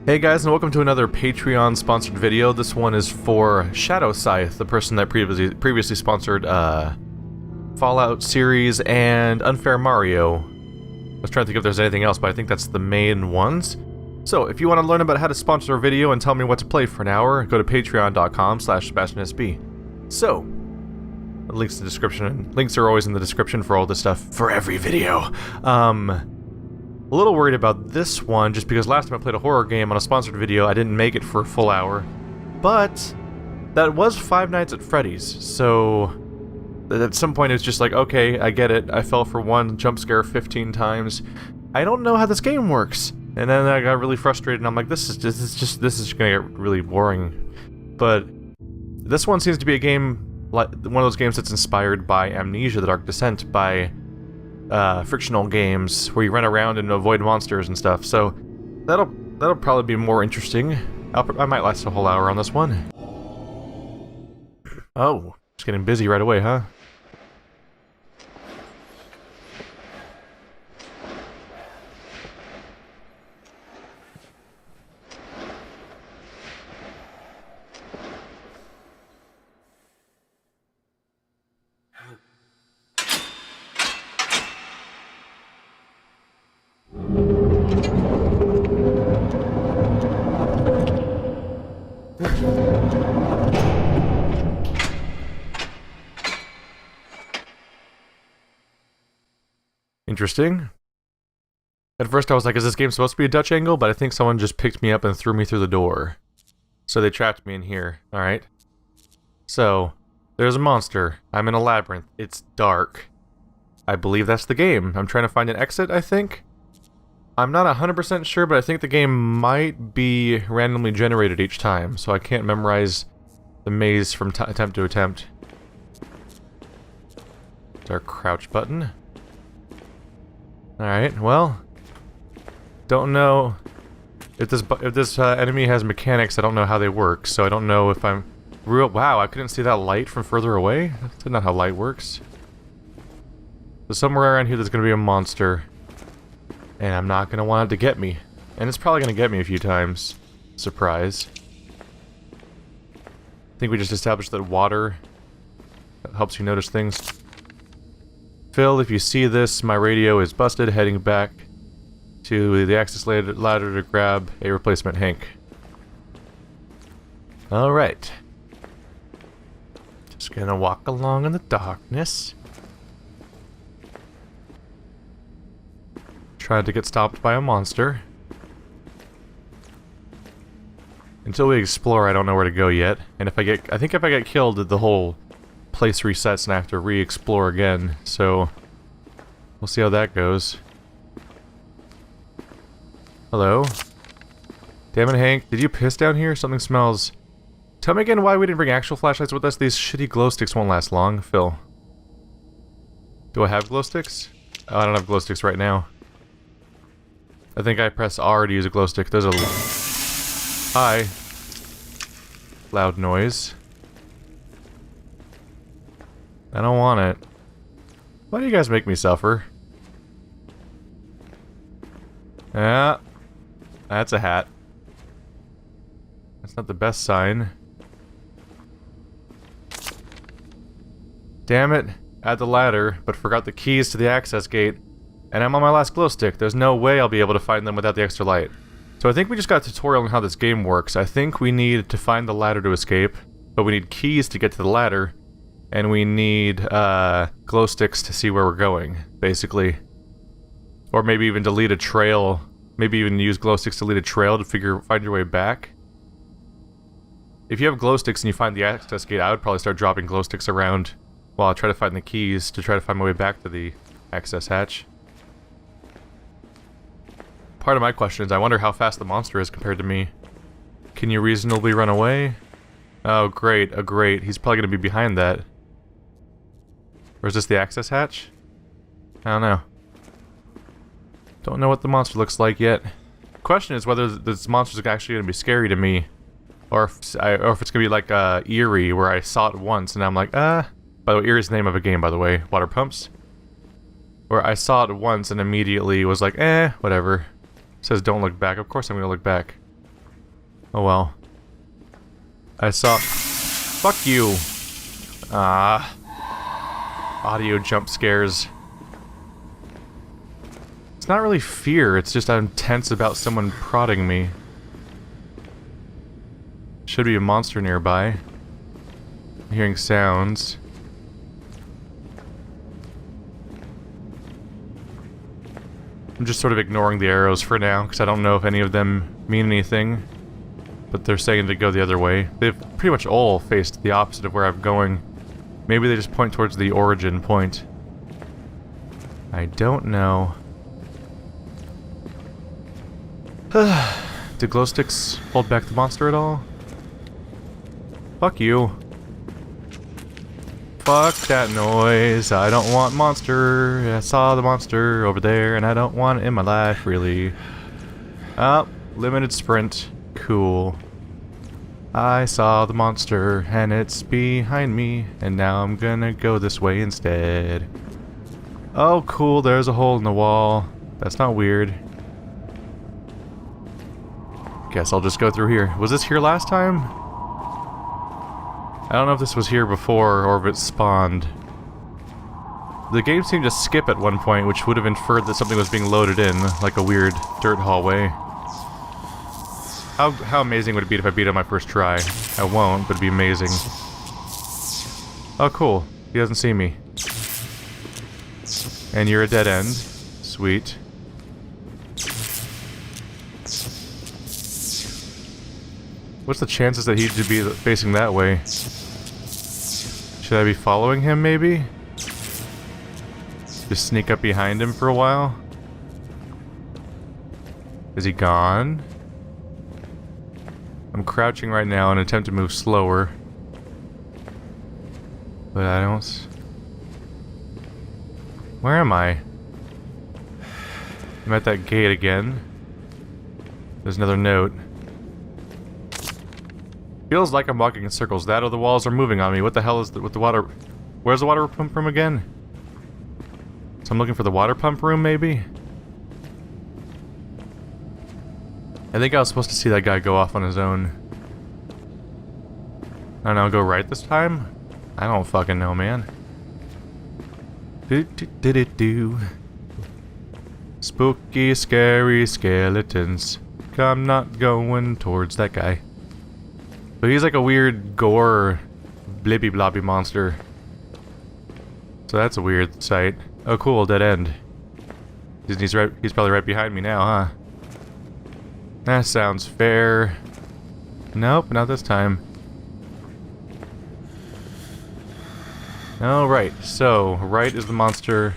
Hey guys, and welcome to another Patreon-sponsored video. This one is for Shadow Scythe, the person that previously sponsored Fallout series and Unfair Mario. I was trying to think if there's anything else, but I think that's the main ones. So, if you want to learn about how to sponsor a video and tell me what to play for an hour, go to patreon.com/SebastianSB. So, links in the description. Links are always in the description for all this stuff for every video. A little worried about this one, just because last time I played a horror game on a sponsored video, I didn't make it for a full hour. But that was Five Nights at Freddy's, so at some point it's just like, okay, I get it. I fell for one jump scare 15 times. I don't know how this game works. And then I got really frustrated, and I'm like, this is gonna get really boring. But this one seems to be a game like one of those games that's inspired by Amnesia: The Dark Descent, by frictional games where you run around and avoid monsters and stuff. So that'll probably be more interesting. I might last a whole hour on this one. Oh, just getting busy right away, huh? Interesting. At first I was like, is this game supposed to be a Dutch angle? But I think someone just picked me up and threw me through the door. So they trapped me in here. Alright. So, there's a monster. I'm in a labyrinth. It's dark. I believe that's the game. I'm trying to find an exit, I think. I'm not 100% sure, but I think the game might be randomly generated each time, so I can't memorize the maze from attempt to attempt. There's our crouch button. Alright, well, don't know if this enemy has mechanics. I don't know how they work, so I don't know if I'm wow, I couldn't see that light from further away? That's not how light works. So somewhere around here there's gonna be a monster, and I'm not gonna want it to get me. And it's probably gonna get me a few times. Surprise. I think we just established that water helps you notice things. Phil, if you see this, my radio is busted, heading back to the access ladder to grab a replacement Hank. Alright. Just gonna walk along in the darkness. Trying to get stopped by a monster. Until we explore, I don't know where to go yet. And I think if I get killed, the whole place resets and I have to re-explore again, so we'll see how that goes. Hello? Damn it, Hank, did you piss down here? Something smells. Tell me again why we didn't bring actual flashlights with us. These shitty glow sticks won't last long. Phil. Do I have glow sticks? Oh, I don't have glow sticks right now. I think I press R to use a glow stick. There's a hi. Loud noise. I don't want it. Why do you guys make me suffer? Yeah. That's a hat. That's not the best sign. Damn it. I had the ladder, but forgot the keys to the access gate. And I'm on my last glow stick. There's no way I'll be able to find them without the extra light. So I think we just got a tutorial on how this game works. I think we need to find the ladder to escape, but we need keys to get to the ladder. And we need glow sticks to see where we're going, basically. Or maybe even delete a trail. Maybe even use glow sticks to lead a trail to find your way back. If you have glow sticks and you find the access gate, I would probably start dropping glow sticks around while I try to find the keys to try to find my way back to the access hatch. Part of my question is, I wonder how fast the monster is compared to me. Can you reasonably run away? Oh, great, oh great. He's probably going to be behind that. Or is this the access hatch? I don't know. Don't know what the monster looks like yet. Question is whether this monster is actually going to be scary to me, or if it's going to be like Eerie, where I saw it once and I'm like, By the way, Eerie's the name of a game, by the way. Water pumps. Where I saw it once and immediately was like, whatever. It says don't look back. Of course I'm going to look back. Oh well. I saw... Fuck you! Audio jump scares. It's not really fear, it's just I'm tense about someone prodding me. Should be a monster nearby. I'm hearing sounds. I'm just sort of ignoring the arrows for now, because I don't know if any of them mean anything. But they're saying to go the other way. They've pretty much all faced the opposite of where I'm going. Maybe they just point towards the origin point. I don't know. Do glow sticks hold back the monster at all? Fuck you. Fuck that noise. I don't want monster. I saw the monster over there and I don't want it in my life, really. Oh, limited sprint. Cool. I saw the monster and it's behind me and now I'm gonna go this way instead. Oh cool, there's a hole in the wall. That's not weird. Guess I'll just go through here. Was this here last time? I don't know if this was here before or if it spawned. The game seemed to skip at one point, which would have inferred that something was being loaded in, like a weird dirt hallway. How amazing would it be if I beat it on my first try? I won't, but it'd be amazing. Oh cool, he doesn't see me. And you're a dead end. Sweet. What's the chances that he'd be facing that way? Should I be following him, maybe? Just sneak up behind him for a while? Is he gone? I'm crouching right now and attempt to move slower. But I don't... Where am I? I'm at that gate again. There's another note. Feels like I'm walking in circles. That or the walls are moving on me. What the hell is with the water... Where's the water pump room again? So I'm looking for the water pump room, maybe? I think I was supposed to see that guy go off on his own. I don't know, go right this time? I don't fucking know, man. Do-do-do-do-do. Spooky, scary skeletons. I'm not going towards that guy. But he's like a weird gore blibby blobby monster. So that's a weird sight. Oh cool, dead end. He's probably right behind me now, huh? That sounds fair. Nope, not this time. Alright, so right is the monster.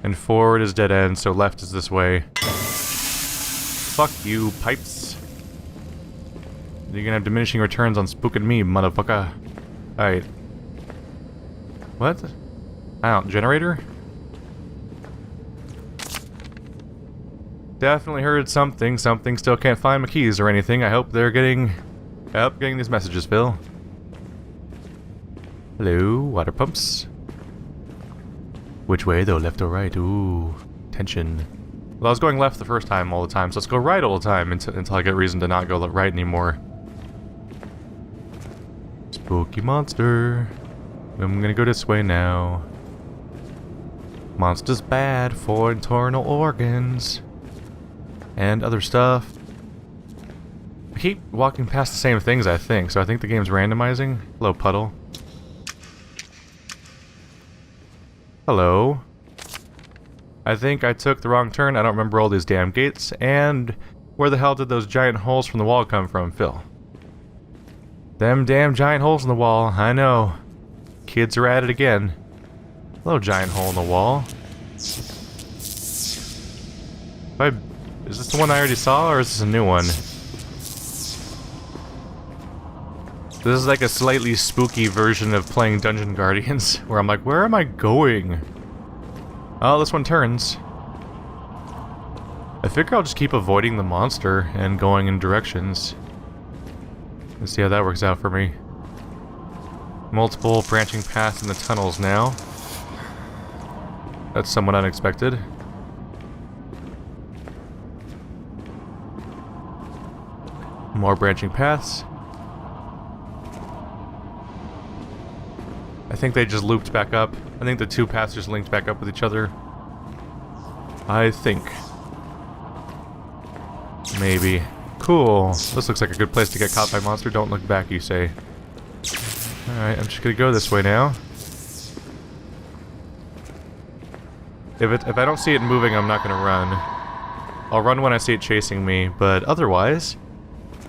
And forward is dead end, so left is this way. Fuck you, pipes. You're gonna have diminishing returns on spooking me, motherfucker. Alright. What? I don't... Generator? Definitely heard something. Something still can't find my keys or anything. I hope they're getting... Yep, getting these messages, Phil. Hello, water pumps. Which way though, left or right? Ooh, tension. Well, I was going left the first time all the time, so let's go right all the time until I get reason to not go right anymore. Spooky monster. I'm gonna go this way now. Monster's bad for internal organs. And other stuff. I keep walking past the same things, I think, so I think the game's randomizing. Hello, puddle. Hello. I think I took the wrong turn. I don't remember all these damn gates. And where the hell did those giant holes from the wall come from, Phil? Them damn giant holes in the wall. I know. Kids are at it again. Hello, giant hole in the wall. Is this the one I already saw, or is this a new one? This is like a slightly spooky version of playing Dungeon Guardians, where I'm like, where am I going? Oh, this one turns. I figure I'll just keep avoiding the monster and going in directions. Let's see how that works out for me. Multiple branching paths in the tunnels now. That's somewhat unexpected. More branching paths. I think they just looped back up. I think the two paths just linked back up with each other. I think. Maybe. Cool. This looks like a good place to get caught by a monster. Don't look back, you say. Alright, I'm just gonna go this way now. If I don't see it moving, I'm not gonna run. I'll run when I see it chasing me, but otherwise,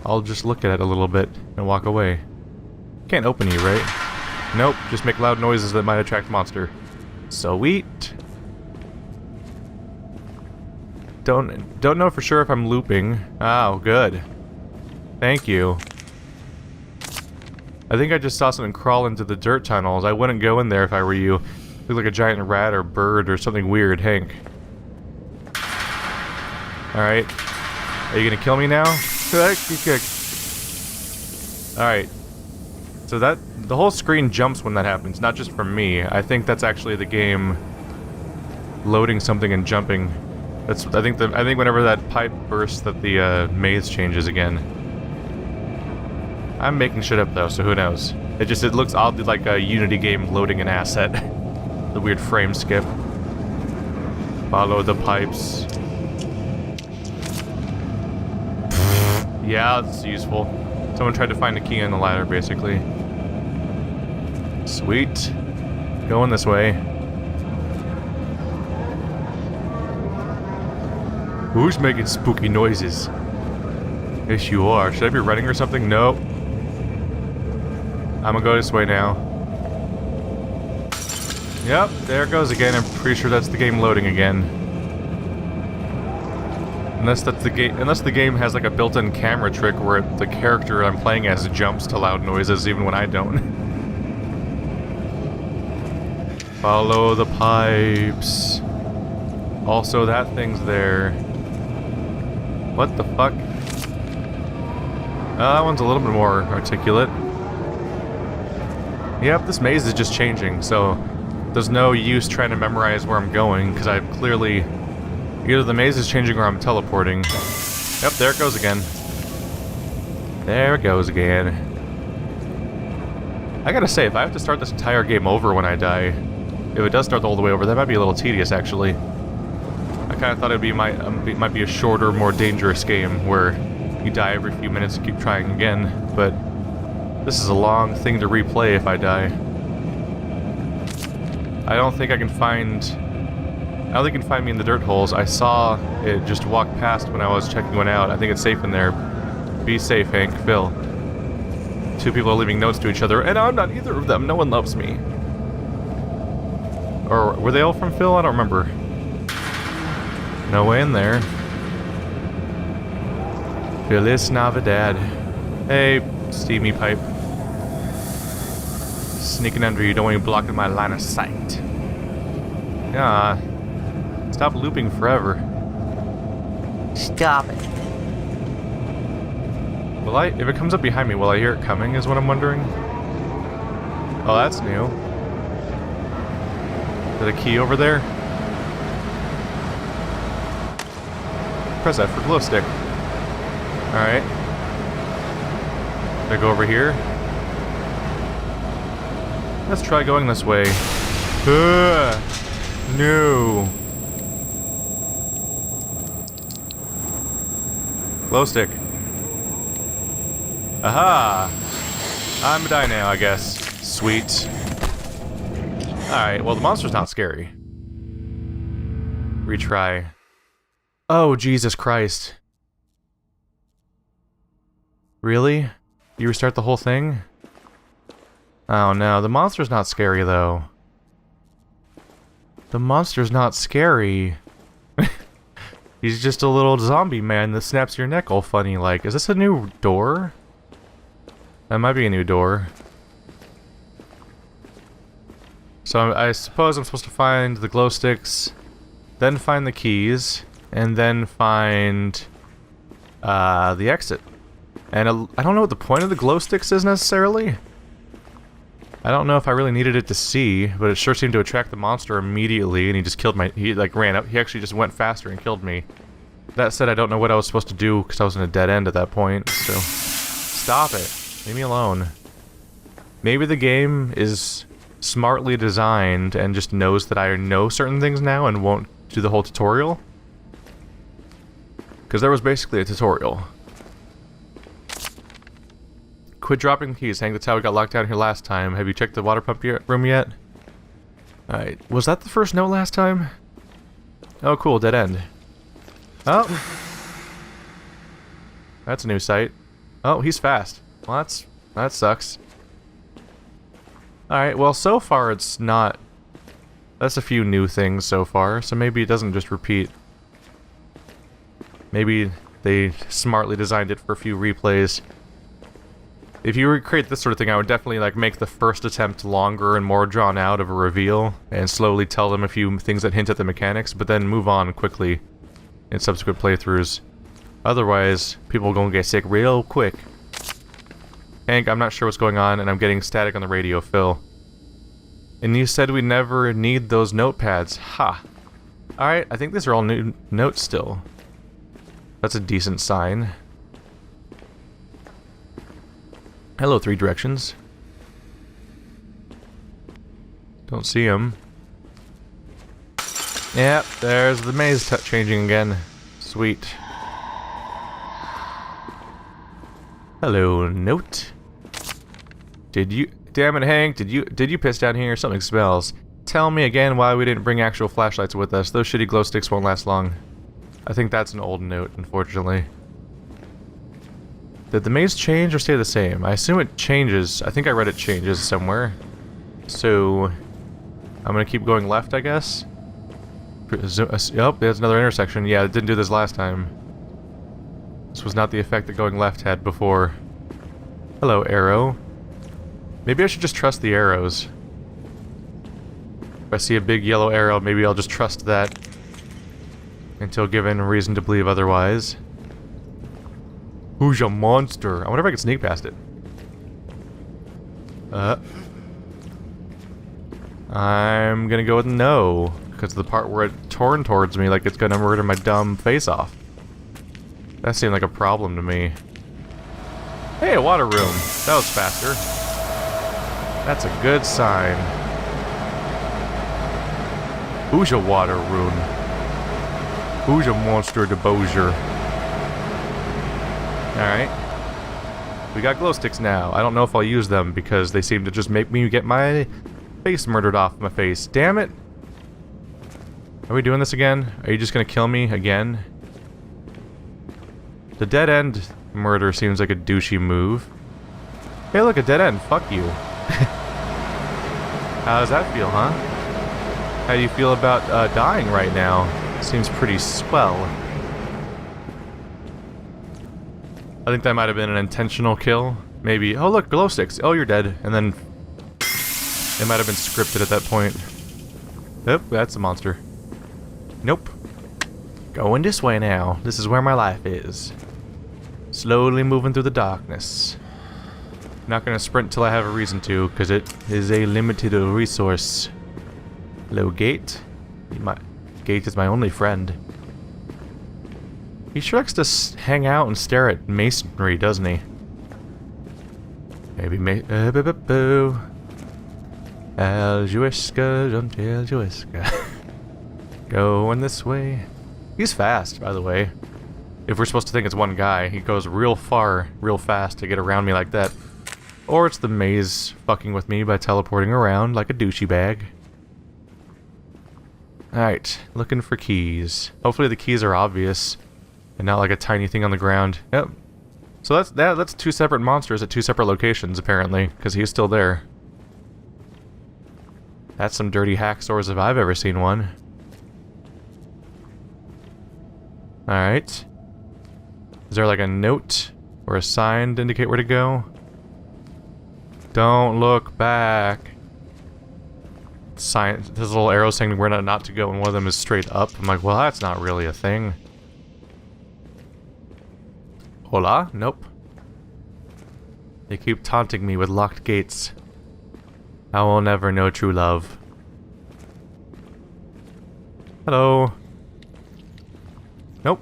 I'll just look at it a little bit and walk away. Can't open you, right? Nope, just make loud noises that might attract monster. Sweet. Don't know for sure if I'm looping. Oh, good. Thank you. I think I just saw something crawl into the dirt tunnels. I wouldn't go in there if I were you. Look like a giant rat or bird or something weird, Hank. Alright. Are you gonna kill me now? Alright. So the whole screen jumps when that happens, not just for me. I think that's actually the game loading something and jumping. I think whenever that pipe bursts that the maze changes again. I'm making shit up though, so who knows. It looks oddly like a Unity game loading an asset. The weird frame skip. Follow the pipes. Yeah, that's useful. Someone tried to find a key on the ladder, basically. Sweet. Going this way. Who's making spooky noises? Yes, you are. Should I be running or something? Nope. I'm gonna go this way now. Yep, there it goes again. I'm pretty sure that's the game loading again. Unless the game has like a built-in camera trick where the character I'm playing as jumps to loud noises even when I don't. Follow the pipes. Also, that thing's there. What the fuck? That one's a little bit more articulate. Yep, this maze is just changing, so there's no use trying to memorize where I'm going, because I've clearly... Either the maze is changing or I'm teleporting. Yep, there it goes again. There it goes again. I gotta say, if I have to start this entire game over when I die, if it does start all the way over, that might be a little tedious, actually. I kind of thought it might be a shorter, more dangerous game, where you die every few minutes and keep trying again, but this is a long thing to replay if I die. I don't think you can find me in the dirt holes. I saw it just walk past when I was checking one out. I think it's safe in there. Be safe, Hank. Phil. Two people are leaving notes to each other, and I'm not either of them. No one loves me. Or were they all from Phil? I don't remember. No way in there. Feliz Navidad. Hey, steamy pipe. Sneaking under you, don't want you blocking my line of sight. Yeah. Stop looping forever. Stop it. If it comes up behind me, will I hear it coming, is what I'm wondering? Oh, that's new. Is there a key over there? Press F for glow stick. Alright. Should I go over here? Let's try going this way. No. Glow stick. Aha! I'm gonna die now, I guess. Sweet. Alright, well the monster's not scary. Retry. Oh, Jesus Christ. Really? You restart the whole thing? Oh no, the monster's not scary though. The monster's not scary. He's just a little zombie man that snaps your neck all funny like. Is this a new door? That might be a new door. So I suppose I'm supposed to find the glow sticks, then find the keys, and then find the exit. And I don't know what the point of the glow sticks is necessarily. I don't know if I really needed it to see, but it sure seemed to attract the monster immediately, and he just killed he like ran up. He actually just went faster and killed me. That said, I don't know what I was supposed to do because I was in a dead end at that point, so... Stop it. Leave me alone. Maybe the game is smartly designed and just knows that I know certain things now and won't do the whole tutorial. Because there was basically a tutorial. Quit dropping keys, Hank. That's how we got locked down here last time. Have you checked the water pump room yet? Alright. Was that the first note last time? Oh, cool. Dead end. Oh! That's a new sight. Oh, he's fast. Well, that sucks. Alright, well, so far it's not... That's a few new things so far, so maybe it doesn't just repeat. Maybe they smartly designed it for a few replays. If you recreate this sort of thing, I would definitely like make the first attempt longer and more drawn out of a reveal, and slowly tell them a few things that hint at the mechanics, but then move on quickly in subsequent playthroughs. Otherwise, people are gonna get sick real quick. Hank, I'm not sure what's going on, and I'm getting static on the radio, Phil. And you said we never need those notepads. Ha! Alright, I think these are all new notes still. That's a decent sign. Hello, Three Directions. Don't see him. Yep, there's the maze changing again. Sweet. Hello, note. Did you... Damn it, Hank, did you piss down here? Something smells. Tell me again why we didn't bring actual flashlights with us. Those shitty glow sticks won't last long. I think that's an old note, unfortunately. Did the maze change or stay the same? I assume it changes. I think I read it changes somewhere. So... I'm gonna keep going left, I guess? Yep, there's another intersection. Yeah, it didn't do this last time. This was not the effect that going left had before. Hello, arrow. Maybe I should just trust the arrows. If I see a big yellow arrow, maybe I'll just trust that until given reason to believe otherwise. Who's your monster? I wonder if I can sneak past it. I'm gonna go with no, because of the part where it torn towards me like it's gonna murder my dumb face off. That seemed like a problem to me. Hey, a water room. That was faster. That's a good sign. Who's your water room? Who's your monster de Bozier? Alright. We got glow sticks now. I don't know if I'll use them because they seem to just make me get my face murdered off my face. Damn it! Are we doing this again? Are you just gonna kill me again? The dead end murder seems like a douchey move. Hey look, a dead end. Fuck you. How does that feel, huh? How do you feel about dying right now? Seems pretty swell. I think that might have been an intentional kill. Maybe. Oh look, glow sticks. Oh, you're dead. And then it might have been scripted at that point. Nope, that's a monster. Nope. Going this way now. This is where my life is. Slowly moving through the darkness. Not gonna sprint till I have a reason to, because it is a limited resource. Hello, gate. Gate is my only friend. He sure likes to hang out and stare at masonry, doesn't he? Maybe Aljuiska, don't tell Juiska. Going this way. He's fast, by the way. If we're supposed to think it's one guy, he goes real far, real fast to get around me like that. Or it's the maze fucking with me by teleporting around like a douchey bag. Alright, looking for keys. Hopefully the keys are obvious and not like a tiny thing on the ground. Yep. So that's two separate monsters at two separate locations, apparently, because he's still there. That's some dirty hacksaws if I've ever seen one. Alright. Is there like a note or a sign to indicate where to go? Don't look back. Sign. This little arrow saying where not to go, and one of them is straight up. I'm like, well, that's not really a thing. Hola? Nope. They keep taunting me with locked gates. I will never know true love. Hello. Nope.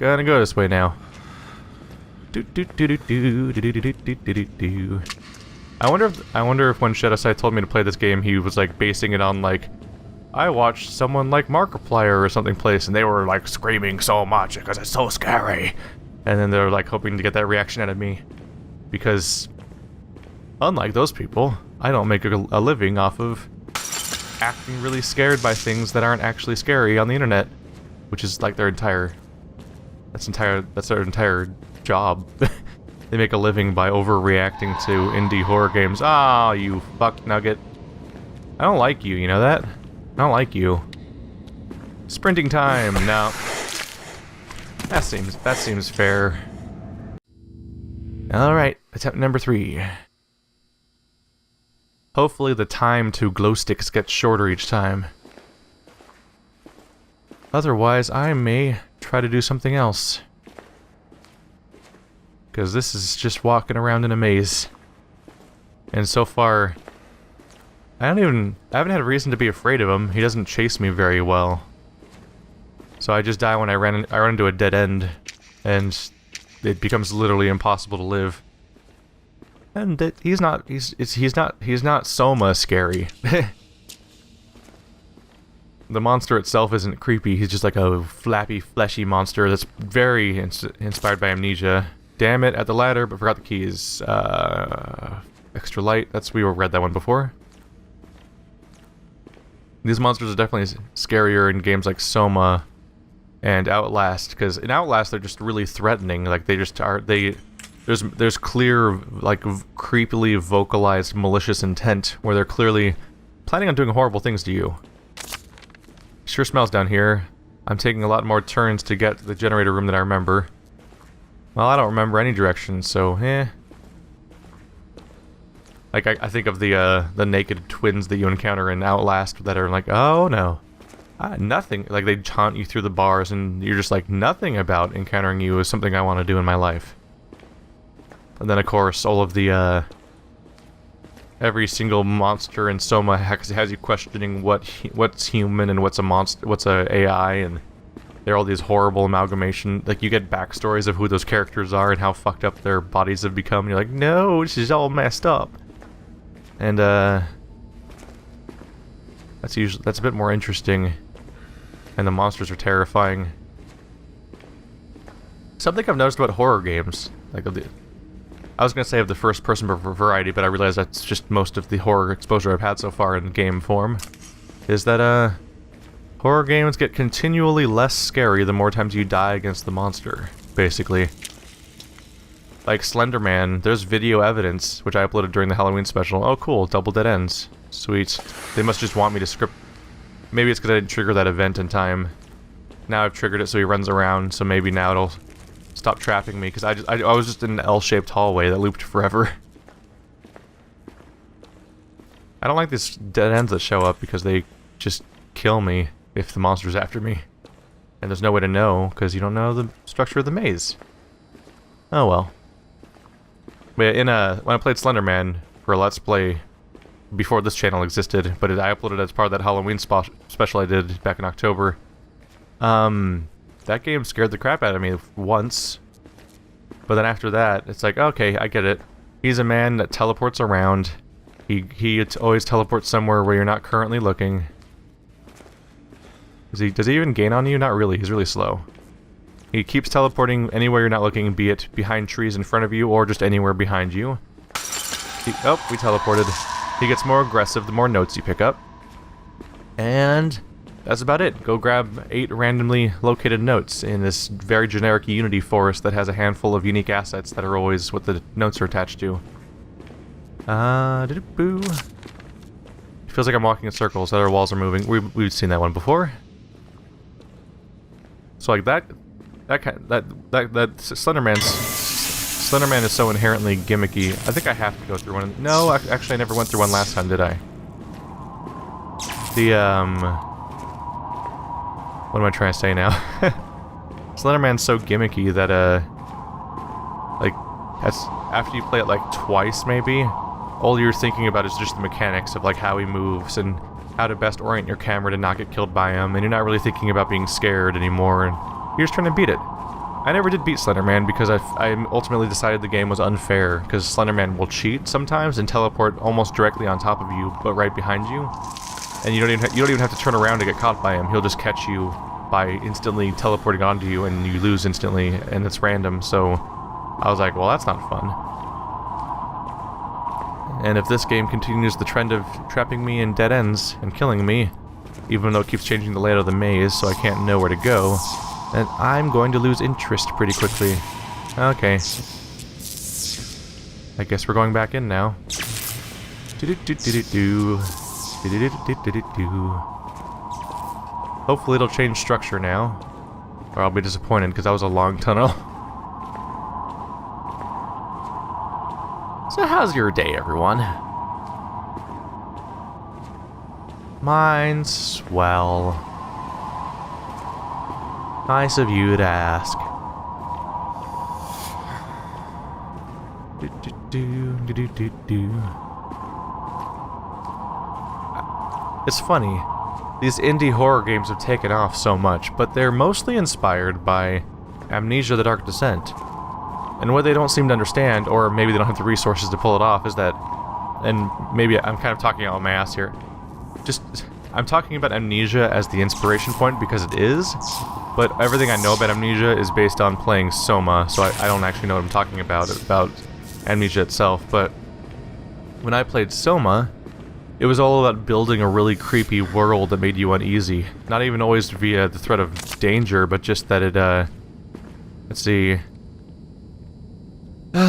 Gonna go this way now. Do do do do do do do do do do do. I wonder if when Shadowside told me to play this game, he was like basing it on like, I watched someone like Markiplier or something place, and they were like screaming so much because it's so scary, and then they're like hoping to get that reaction out of me, because unlike those people, I don't make a living off of acting really scared by things that aren't actually scary on the internet, which is like their entire job. They make a living by overreacting to indie horror games. Ah, you fuck nugget. I don't like you, you know that? I don't like you. Sprinting time, no. That seems fair. Alright, attempt number 3. Hopefully the time to glow sticks gets shorter each time. Otherwise, I may try to do something else. Because this is just walking around in a maze. And so far, I haven't had a reason to be afraid of him. He doesn't chase me very well. So I just die when I run into a dead end, and it becomes literally impossible to live. And he's not Soma scary. The monster itself isn't creepy. He's just like a flappy, fleshy monster that's very inspired by Amnesia. Damn it, at the ladder, but forgot the keys. Extra light. We read that one before. These monsters are definitely scarier in games like Soma and Outlast, because in Outlast they're just really threatening. Like they just are. There's clear, like, creepily vocalized malicious intent where they're clearly planning on doing horrible things to you. Sure smells down here. I'm taking a lot more turns to get to the generator room than I remember. Well, I don't remember any directions, so Like, I think of the naked twins that you encounter in Outlast that are like, oh no. Nothing. Like, they taunt you through the bars, and you're just like, nothing about encountering you is something I want to do in my life. And then, of course, all of the, every single monster in Soma has you questioning what's human and what's a monster, what's a AI, and they're all these horrible amalgamation. Like, you get backstories of who those characters are and how fucked up their bodies have become, and you're like, no, this is all messed up. And, that's a bit more interesting. And the monsters are terrifying. Something I've noticed about horror games, like I was gonna say of the first-person variety, but I realize that's just most of the horror exposure I've had so far in game form, is that, horror games get continually less scary the more times you die against the monster, basically. Like Slender Man, there's video evidence, which I uploaded during the Halloween special. Oh cool, double dead ends. Sweet. They must just want me to script. Maybe it's because I didn't trigger that event in time. Now I've triggered it so he runs around, so maybe now it'll stop trapping me, because I was just in an L-shaped hallway that looped forever. I don't like these dead ends that show up because they just kill me if the monster's after me. And there's no way to know, because you don't know the structure of the maze. Oh well. But when I played Slender Man for a Let's Play before this channel existed, but I uploaded as part of that Halloween special I did back in October, that game scared the crap out of me once. But then after that, it's like, okay, I get it. He's a man that teleports around. He always teleports somewhere where you're not currently looking. Does he even gain on you? Not really, he's really slow. He keeps teleporting anywhere you're not looking, be it behind trees in front of you or just anywhere behind you. Oh, we teleported. He gets more aggressive the more notes you pick up. And that's about it. Go grab 8 randomly located notes in this very generic Unity forest that has a handful of unique assets that are always what the notes are attached to. Boo. It feels like I'm walking in circles. Other walls are moving. We've seen that one before. So like that Slender Man is so inherently gimmicky. I think I have to go through one. No, actually I never went through one last time, did I? What am I trying to say now? Slender Man's so gimmicky that like after you play it like twice maybe, all you're thinking about is just the mechanics of like how he moves and how to best orient your camera to not get killed by him, and you're not really thinking about being scared anymore, and you're just trying to beat it. I never did beat Slenderman because I ultimately decided the game was unfair, because Slenderman will cheat sometimes and teleport almost directly on top of you, but right behind you. And you don't even have to turn around to get caught by him. He'll just catch you by instantly teleporting onto you, and you lose instantly, and it's random. So I was like, well, that's not fun. And if this game continues the trend of trapping me in dead ends and killing me, even though it keeps changing the layout of the maze so I can't know where to go, then I'm going to lose interest pretty quickly. Okay. I guess we're going back in now. Hopefully it'll change structure now, or I'll be disappointed because that was a long tunnel. So how's your day, everyone? Mine's swell. Nice of you to ask. It's funny, these indie horror games have taken off so much, but they're mostly inspired by Amnesia: The Dark Descent. And what they don't seem to understand, or maybe they don't have the resources to pull it off, is that, and maybe I'm kind of talking out of my ass here, I'm talking about Amnesia as the inspiration point because it is, but everything I know about Amnesia is based on playing Soma, so I don't actually know what I'm talking about Amnesia itself. But when I played Soma, it was all about building a really creepy world that made you uneasy. Not even always via the threat of danger, but just that it, let's see.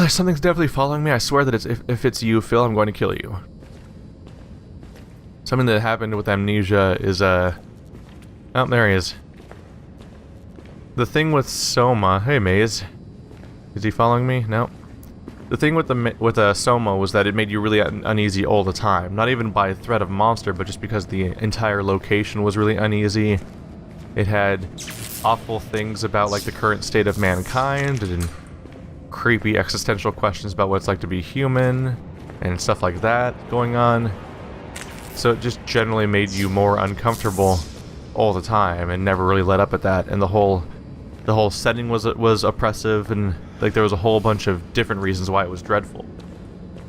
Something's definitely following me. I swear that if it's you, Phil, I'm going to kill you. Something that happened with Amnesia is, oh, there he is. The thing with Soma... Hey, Maze. Is he following me? No. The thing with Soma was that it made you really uneasy all the time. Not even by threat of monster, but just because the entire location was really uneasy. It had awful things about, like, the current state of mankind, and creepy existential questions about what it's like to be human, and stuff like that going on. So it just generally made you more uncomfortable all the time, and never really let up at that. And the whole setting was oppressive, and like there was a whole bunch of different reasons why it was dreadful.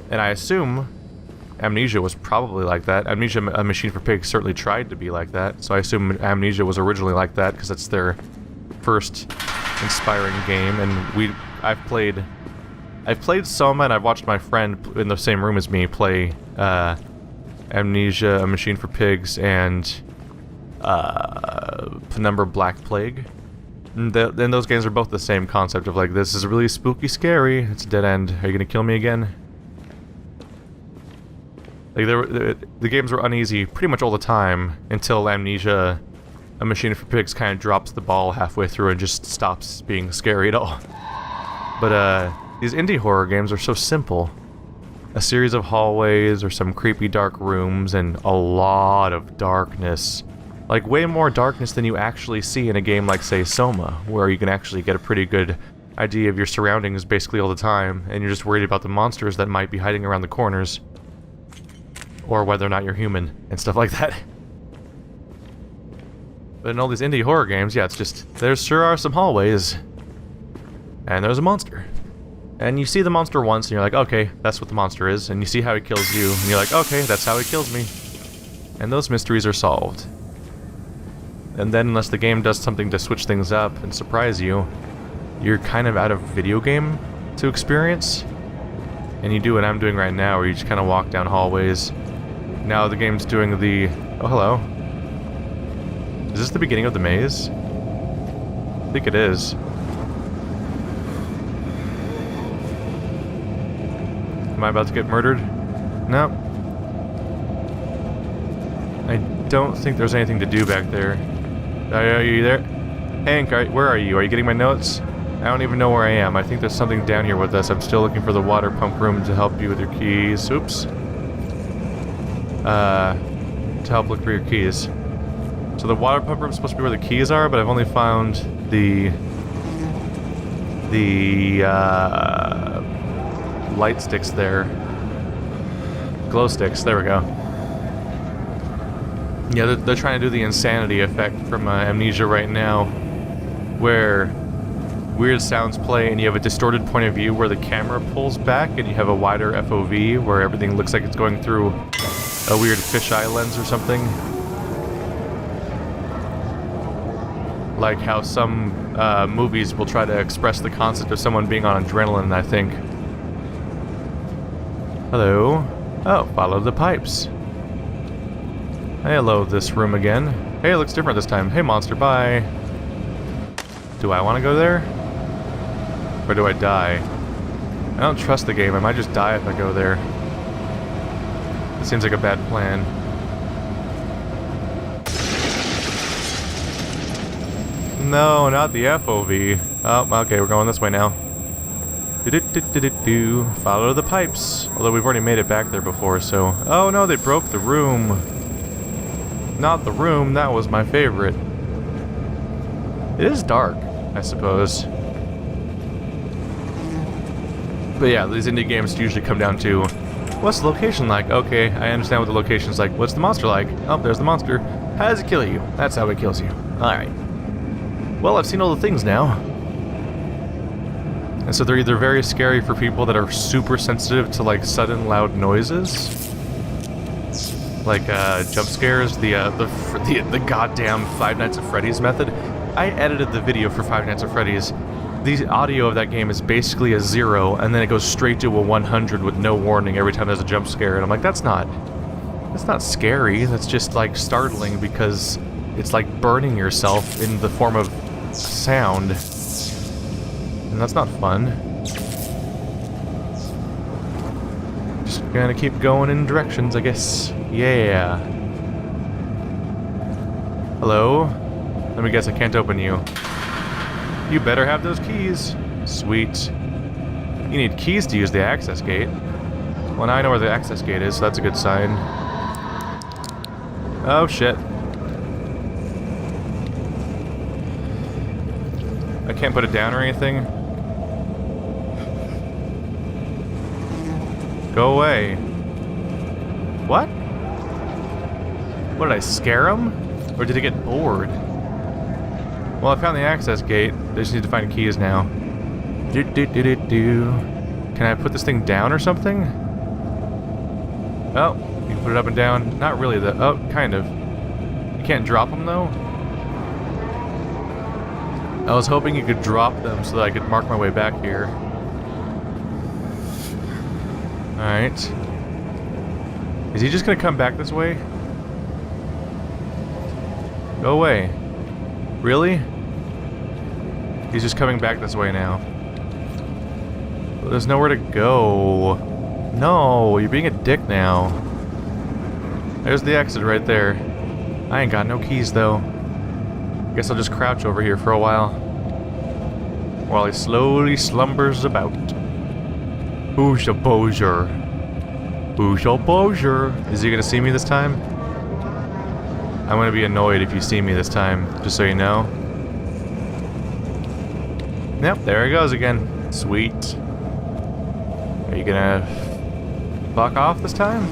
And I assume Amnesia was probably like that. Amnesia: A Machine for Pigs certainly tried to be like that, so I assume Amnesia was originally like that because it's their first inspiring game. And I've played Soma, and I've watched my friend in the same room as me play Amnesia: A Machine for Pigs and Penumbra: Black Plague. And those games are both the same concept of like, this is really spooky scary, it's a dead end, are you gonna kill me again? Like the games were uneasy pretty much all the time until Amnesia: A Machine for Pigs kind of drops the ball halfway through and just stops being scary at all. But these indie horror games are so simple. A series of hallways or some creepy dark rooms and a lot of darkness. Like way more darkness than you actually see in a game like, say, Soma, where you can actually get a pretty good idea of your surroundings basically all the time, and you're just worried about the monsters that might be hiding around the corners. Or whether or not you're human, and stuff like that. But in all these indie horror games, yeah, it's just, there sure are some hallways. And there's a monster. And you see the monster once, and you're like, okay, that's what the monster is. And you see how he kills you, and you're like, okay, that's how he kills me. And those mysteries are solved. And then, unless the game does something to switch things up and surprise you, you're kind of out of video game to experience. And you do what I'm doing right now, where you just kind of walk down hallways. Now the game's doing the... Oh, hello. Is this the beginning of the maze? I think it is. Am I about to get murdered? No. I don't think there's anything to do back there. Are you there? Hank, where are you? Are you getting my notes? I don't even know where I am. I think there's something down here with us. I'm still looking for the water pump room to help you with your keys. Oops. To help look for your keys. So the water pump room's supposed to be where the keys are, but I've only found the light sticks there. Glow sticks, there we go. Yeah, they're trying to do the insanity effect from Amnesia right now, where weird sounds play, and you have a distorted point of view where the camera pulls back, and you have a wider FOV where everything looks like it's going through a weird fisheye lens or something. Like how some movies will try to express the concept of someone being on adrenaline, I think. Hello. Oh, follow the pipes. Hello, this room again. Hey, it looks different this time. Hey, monster, bye. Do I want to go there? Or do I die? I don't trust the game. I might just die if I go there. It seems like a bad plan. No, not the FOV. Oh, okay, we're going this way now. Do-do-do-do-do-do. Follow the pipes. Although we've already made it back there before, so... Oh no, they broke the room. Not the room, that was my favorite. It is dark, I suppose. But yeah, these indie games usually come down to... What's the location like? Okay, I understand what the location's like. What's the monster like? Oh, there's the monster. How does it kill you? That's how it kills you. Alright. Well, I've seen all the things now. And so they're either very scary for people that are super sensitive to, like, sudden loud noises. Like, jump scares, the goddamn Five Nights at Freddy's method. I edited the video for Five Nights at Freddy's. The audio of that game is basically a 0, and then it goes straight to a 100 with no warning every time there's a jump scare. And I'm like, that's not scary. That's just, like, startling because it's like burning yourself in the form of sound. And that's not fun. Just gonna keep going in directions, I guess. Yeah. Hello? Let me guess, I can't open you. You better have those keys. Sweet. You need keys to use the access gate. Well, now I know where the access gate is, so that's a good sign. Oh, shit. I can't put it down or anything. Go away. What? What, did I scare him? Or did he get bored? Well, I found the access gate. I just need to find keys now. Can I put this thing down or something? Oh, you can put it up and down. Not really, though. Oh, kind of. You can't drop them, though? I was hoping you could drop them so that I could mark my way back here. Alright. Is he just gonna come back this way? Go away. Really? He's just coming back this way now. There's nowhere to go. No, you're being a dick now. There's the exit right there. I ain't got no keys though. Guess I'll just crouch over here for a while he slowly slumbers about. Who's a Bozier? Who's a Bozier? Is he gonna see me this time? I'm gonna be annoyed if you see me this time, just so you know. Yep, there he goes again. Sweet. Are you gonna fuck off this time?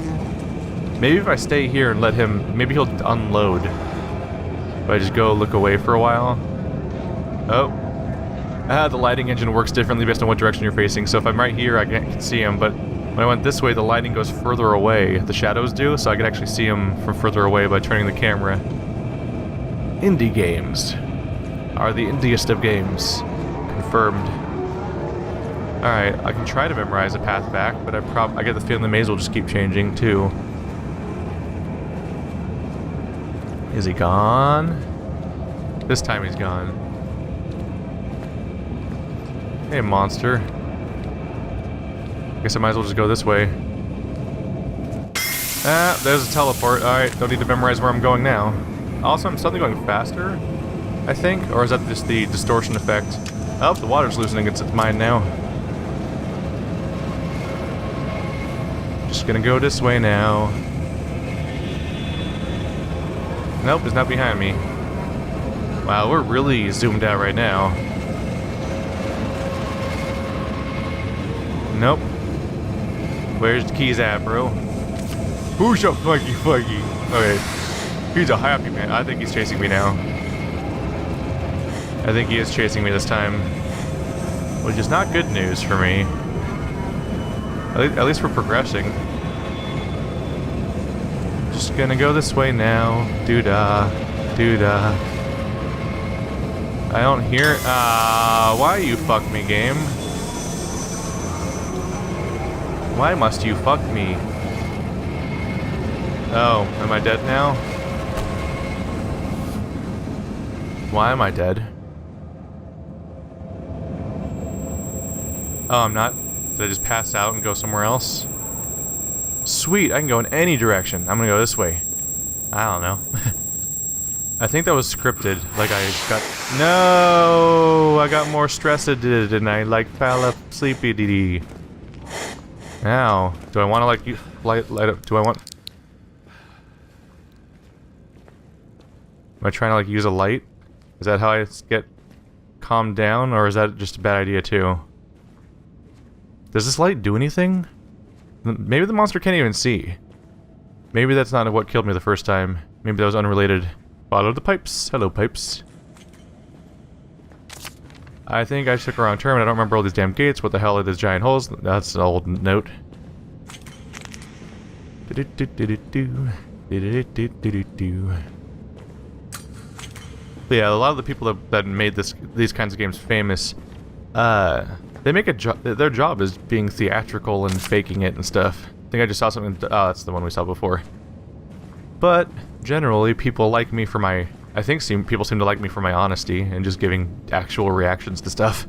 Maybe if I stay here and let him, maybe he'll unload. If I just go look away for a while. Oh. The lighting engine works differently based on what direction you're facing, so if I'm right here I can see him, but when I went this way the lighting goes further away. The shadows do, so I can actually see him from further away by turning the camera. Indie games are the indiest of games. Confirmed. Alright, I can try to memorize a path back, but I get the feeling the maze will just keep changing too. Is he gone? This time he's gone. Hey, monster. Guess I might as well just go this way. Ah, there's a teleport. Alright, don't need to memorize where I'm going now. Also, I'm suddenly going faster, I think? Or is that just the distortion effect? Oh, the water's loosening its mind now. Just gonna go this way now. Nope, it's not behind me. Wow, we're really zoomed out right now. Nope. Where's the keys at, bro? Who's your fuggy? Okay. He's a happy man. I think he's chasing me now. I think he is chasing me this time. Which is not good news for me. At least we're progressing. Just gonna go this way now. Doo-dah. Doo-dah. I don't hear... why you fuck me, game? Why must you fuck me? Oh, am I dead now? Why am I dead? Oh, I'm not? Did I just pass out and go somewhere else? Sweet, I can go in any direction. I'm gonna go this way. I don't know. I think that was scripted. Like I got... No! I got more stressed, didn't I? Like fell up sleepy dee. Now, do I want to like light up? Do I want... Am I trying to like use a light? Is that how I get calmed down, or is that just a bad idea too? Does this light do anything? Maybe the monster can't even see. Maybe that's not what killed me the first time. Maybe that was unrelated. Follow the pipes. Hello, pipes. I think I took a wrong turn. I don't remember all these damn gates. What the hell are these giant holes? That's an old note. But yeah, a lot of the people that made these kinds of games famous, they make their job is being theatrical and faking it and stuff. I think I just saw something. Oh, that's the one we saw before. But generally, people like me for my... I think people seem to like me for my honesty and just giving actual reactions to stuff.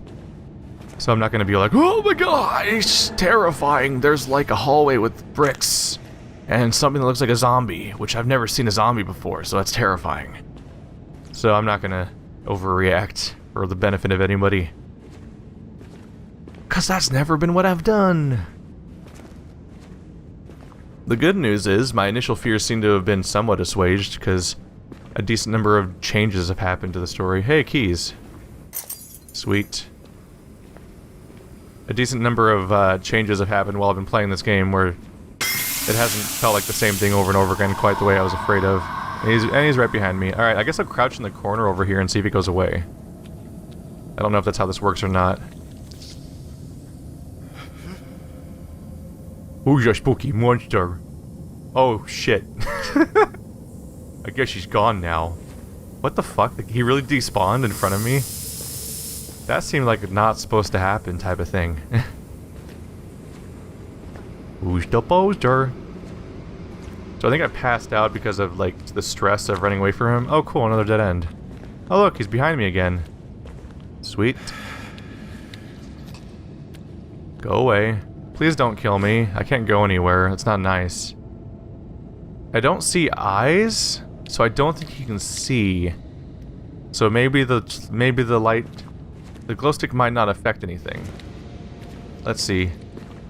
So I'm not going to be like, oh my god, it's terrifying. There's like a hallway with bricks and something that looks like a zombie, which I've never seen a zombie before, so that's terrifying. So I'm not going to overreact for the benefit of anybody. Because that's never been what I've done. The good news is, my initial fears seem to have been somewhat assuaged, because a decent number of changes have happened to the story. Hey, keys. Sweet. A decent number of changes have happened while I've been playing this game, where it hasn't felt like the same thing over and over again quite the way I was afraid of. And he's right behind me. Alright, I guess I'll crouch in the corner over here and see if he goes away. I don't know if that's how this works or not. Who's your spooky monster? Oh, shit. I guess she's gone now. What the fuck? He really despawned in front of me? That seemed like not supposed to happen type of thing. Who's the poster? So I think I passed out because of, like, the stress of running away from him. Oh, cool, another dead end. Oh, look, he's behind me again. Sweet. Go away. Please don't kill me. I can't go anywhere. That's not nice. I don't see eyes, so I don't think he can see. So maybe the light, the glow stick might not affect anything. Let's see.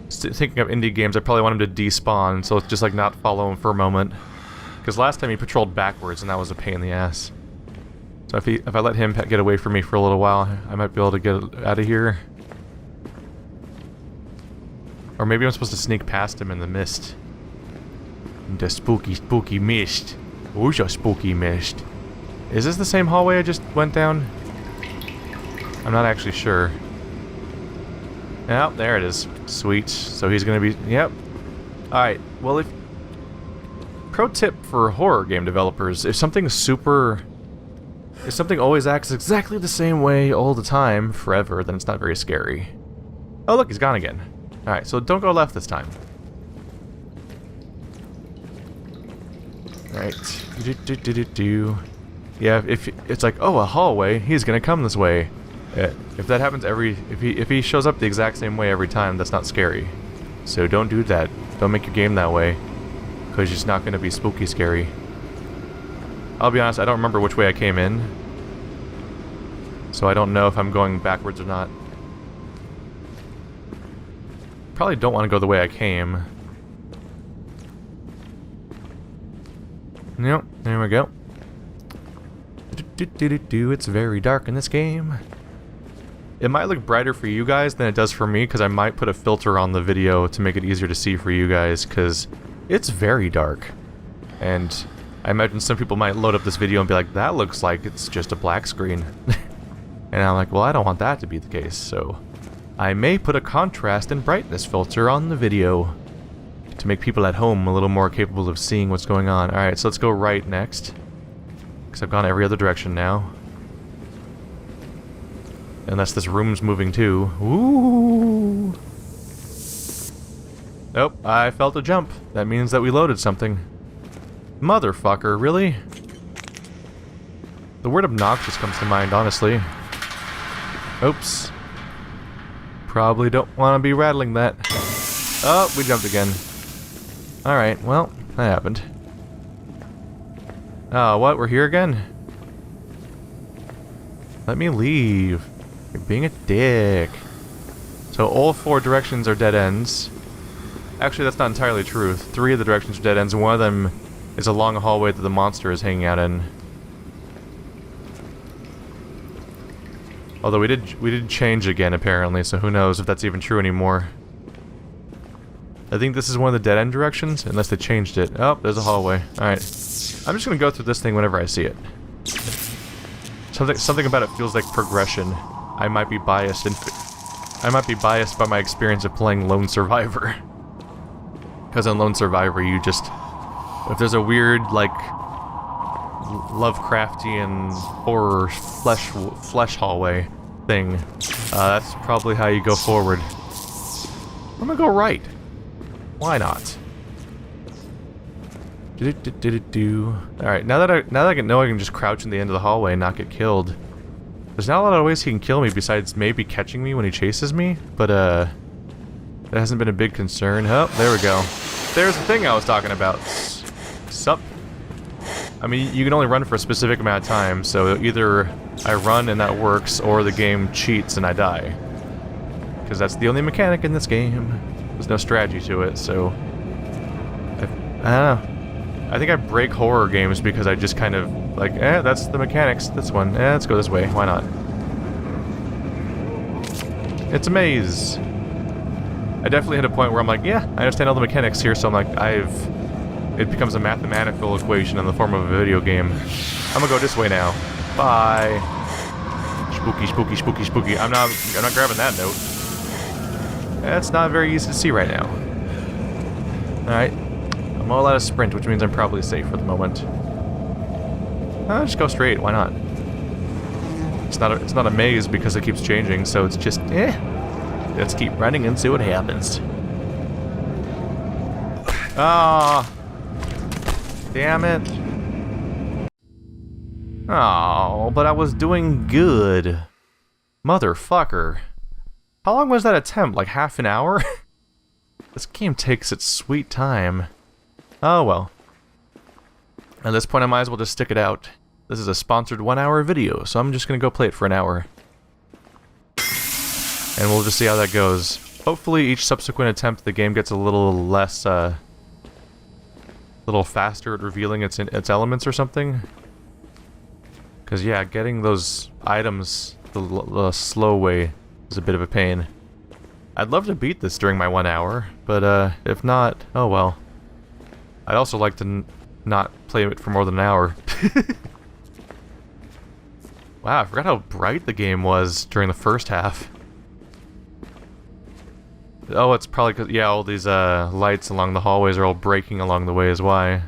Thinking of indie games, I probably want him to despawn, so it's just like not follow him for a moment. Because last time he patrolled backwards, and that was a pain in the ass. So if I let him get away from me for a little while, I might be able to get out of here. Or maybe I'm supposed to sneak past him in the mist. The spooky, spooky mist. Who's your spooky mist? Is this the same hallway I just went down? I'm not actually sure. Oh, there it is. Sweet. So he's gonna be... Yep. Alright, well if... Pro tip for horror game developers, if something always acts exactly the same way all the time, forever, then it's not very scary. Oh look, he's gone again. Alright, so don't go left this time. Alright. Yeah, if it's like, oh, a hallway, he's gonna come this way. If that happens if he shows up the exact same way every time, that's not scary. So don't do that. Don't make your game that way. Because it's not gonna be spooky scary. I'll be honest, I don't remember which way I came in. So I don't know if I'm going backwards or not. Probably don't want to go the way I came. Nope, there we go. It's very dark in this game. It might look brighter for you guys than it does for me, because I might put a filter on the video to make it easier to see for you guys, because it's very dark. And I imagine some people might load up this video and be like, that looks like it's just a black screen. And I'm like, well, I don't want that to be the case, so I may put a contrast and brightness filter on the video to make people at home a little more capable of seeing what's going on. Alright, so let's go right next. Because I've gone every other direction now. Unless this room's moving too. Ooh! Nope, I felt a jump. That means that we loaded something. Motherfucker, really? The word obnoxious comes to mind, honestly. Oops. Probably don't want to be rattling that. Oh, we jumped again. Alright, well, that happened. Oh, what? We're here again? Let me leave. You're being a dick. So all 4 directions are dead ends. Actually, that's not entirely true. 3 of the directions are dead ends, and one of them is a long hallway that the monster is hanging out in. Although we did change again, apparently, so who knows if that's even true anymore. I think this is one of the dead end directions, unless they changed it. Oh, there's a hallway. Alright. I'm just gonna go through this thing whenever I see it. Something about it feels like progression. I might be biased by my experience of playing Lone Survivor. Because in Lone Survivor, you just... If there's a weird, like... Lovecraftian horror flesh hallway thing, that's probably how you go forward. I'm gonna go right. Why not? Alright, now that I know I can just crouch in the end of the hallway and not get killed. There's not a lot of ways he can kill me besides maybe catching me when he chases me, but that hasn't been a big concern. Oh, there we go. There's the thing I was talking about. Sup? I mean, you can only run for a specific amount of time, so either I run and that works, or the game cheats and I die. Because that's the only mechanic in this game. There's no strategy to it, so... I don't know. I think I break horror games because I just kind of, like, that's the mechanics, this one. Let's go this way, why not? It's a maze! I definitely hit a point where I'm like, yeah, I understand all the mechanics here, so I'm like, it becomes a mathematical equation in the form of a video game. I'm gonna go this way now. Bye. Spooky, spooky, spooky, spooky. I'm not grabbing that note. That's not very easy to see right now. Alright. I'm all out of sprint, which means I'm probably safe for the moment. I'll just go straight, why not? It's not a maze because it keeps changing, so it's just, let's keep running and see what happens. Ah. Damn it. Oh, but I was doing good. Motherfucker. How long was that attempt? Like half an hour? This game takes its sweet time. Oh well. At this point I might as well just stick it out. This is a sponsored 1-hour video, so I'm just gonna go play it for an hour. And we'll just see how that goes. Hopefully each subsequent attempt the game gets a little less, little faster at revealing its elements or something. Because yeah, getting those items the slow way is a bit of a pain. I'd love to beat this during my 1 hour, but if not, oh well. I'd also like to not play it for more than an hour. Wow, I forgot how bright the game was during the first half. Oh, it's probably because, yeah, all these lights along the hallways are all breaking along the way is why.